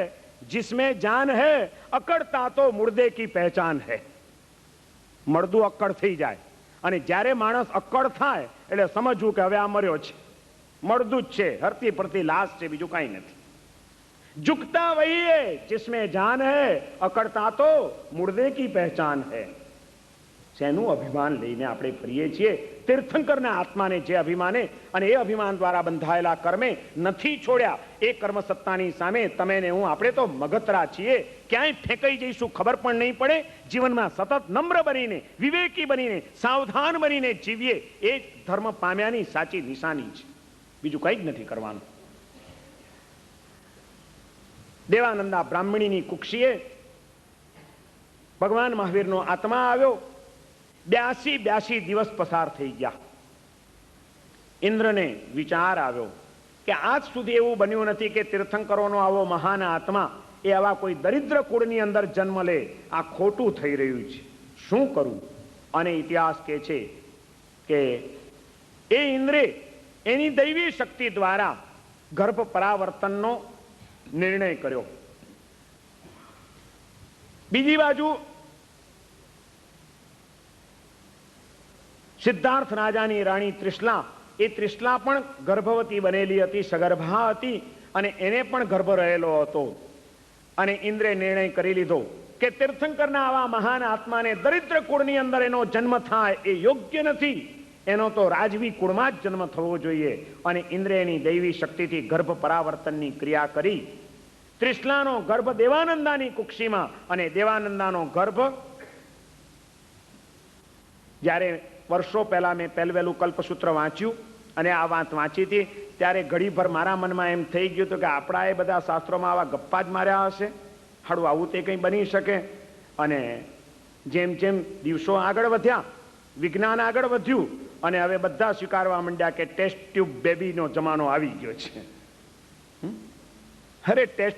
जिसमें जान है, અકડતા તો મુર્દે કી પહેચાન है. મળદું અક્કડ થઈ જાય અને જ્યારે માણસ અક્કડ થાય એટલે સમજવું કે હવે આ મર્યો છે, મળદું જ છે, હરતી પરતી લાશ છે, બીજું કાંઈ નથી. झुकता वही है जिसमें जान है, અકડતા તો મુર્દે કી પહેચાન है. શેનું અભિમાન લઈને આપણે ફરીએ છીએ? તીર્થંકરના આત્માને જે અભિમાને અને એ અભિમાન દ્વારા બંધાયેલા કર્મે નથી છોડ્યા. એ કર્મ સત્તાની સામે તમે ને હું, આપણે તો મગતરા છીએ, ક્યાંય ફેંકાઈ જઈશું ખબર પણ નહીં પડે. જીવનમાં સતત નમ્ર બનીને, વિવેકી બનીને, સાવધાન બનીને જીવીએ, એ જ ધર્મ પામ્યાની સાચી નિશાની છે, બીજું કંઈ જ નથી કરવાનું. દેવાનંદા બ્રાહ્મણીની કુક્ષીએ ભગવાન મહાવીરનો આત્મા આવ્યો. 82 દિવસ પસાર થઈ ગયા. ઇન્દ્રને વિચાર આવ્યો કે આજ સુધી એવું બન્યું નથી કે તીર્થંકરોનો આવો મહાન આત્મા એ આવા કોઈ દરિદ્ર કુળની અંદર જન્મ લે. આ ખોટું થઈ રહ્યું છે, શું કરવું? અને ઇતિહાસ કહે છે કે એ ઇન્દ્રે એની દૈવી શક્તિ દ્વારા ગર્ભ પરાવર્તનનો નિર્ણય કર્યો. બીજી બાજુ સિદ્ધાર્થ રાજાની રાણી ત્રિશલા, એ ત્રિશલા પણ ગર્ભવતી બનેલી હતી, સગર્ભા હતી અને એને પણ ગર્ભ રહેલો હતો. અને ઇન્દ્રે નિર્ણય કરી લીધો કે તીર્થંકરના આવા મહાન આત્માને દરિદ્ર કુળની અંદર એનો જન્મ થાય એ યોગ્ય નથી, એનો તો રાજવી કુળમાં જ જન્મ થવો જોઈએ. અને ઇન્દ્રે એની દૈવી શક્તિથી ગર્ભ પરાવર્તનની ક્રિયા કરી. ત્રિશલાનો ગર્ભ દેવાનંદાની કુક્ષીમાં, અને દેવાનંદાનો ગર્ભ જ્યારે વર્ષો પહેલા મેં પહેલવેલું કલ્પસૂત્ર વાંચ્યું અને આ વાત વાંચી હતી ત્યારે ઘડીભર મારા મનમાં એમ થઈ ગયું હતું કે આપણા એ બધા શાસ્ત્રોમાં આવા ગપ્પા જ માર્યા હશે, હાડું આવું તે કંઈ બની શકે. અને જેમ જેમ દિવસો આગળ વધ્યા, વિજ્ઞાન આગળ વધ્યું અને હવે બધા સ્વીકારવા માંડ્યા કે ટેસ્ટ ટ્યુબ બેબીનો જમાનો આવી ગયો છે. અરે ટેસ્ટ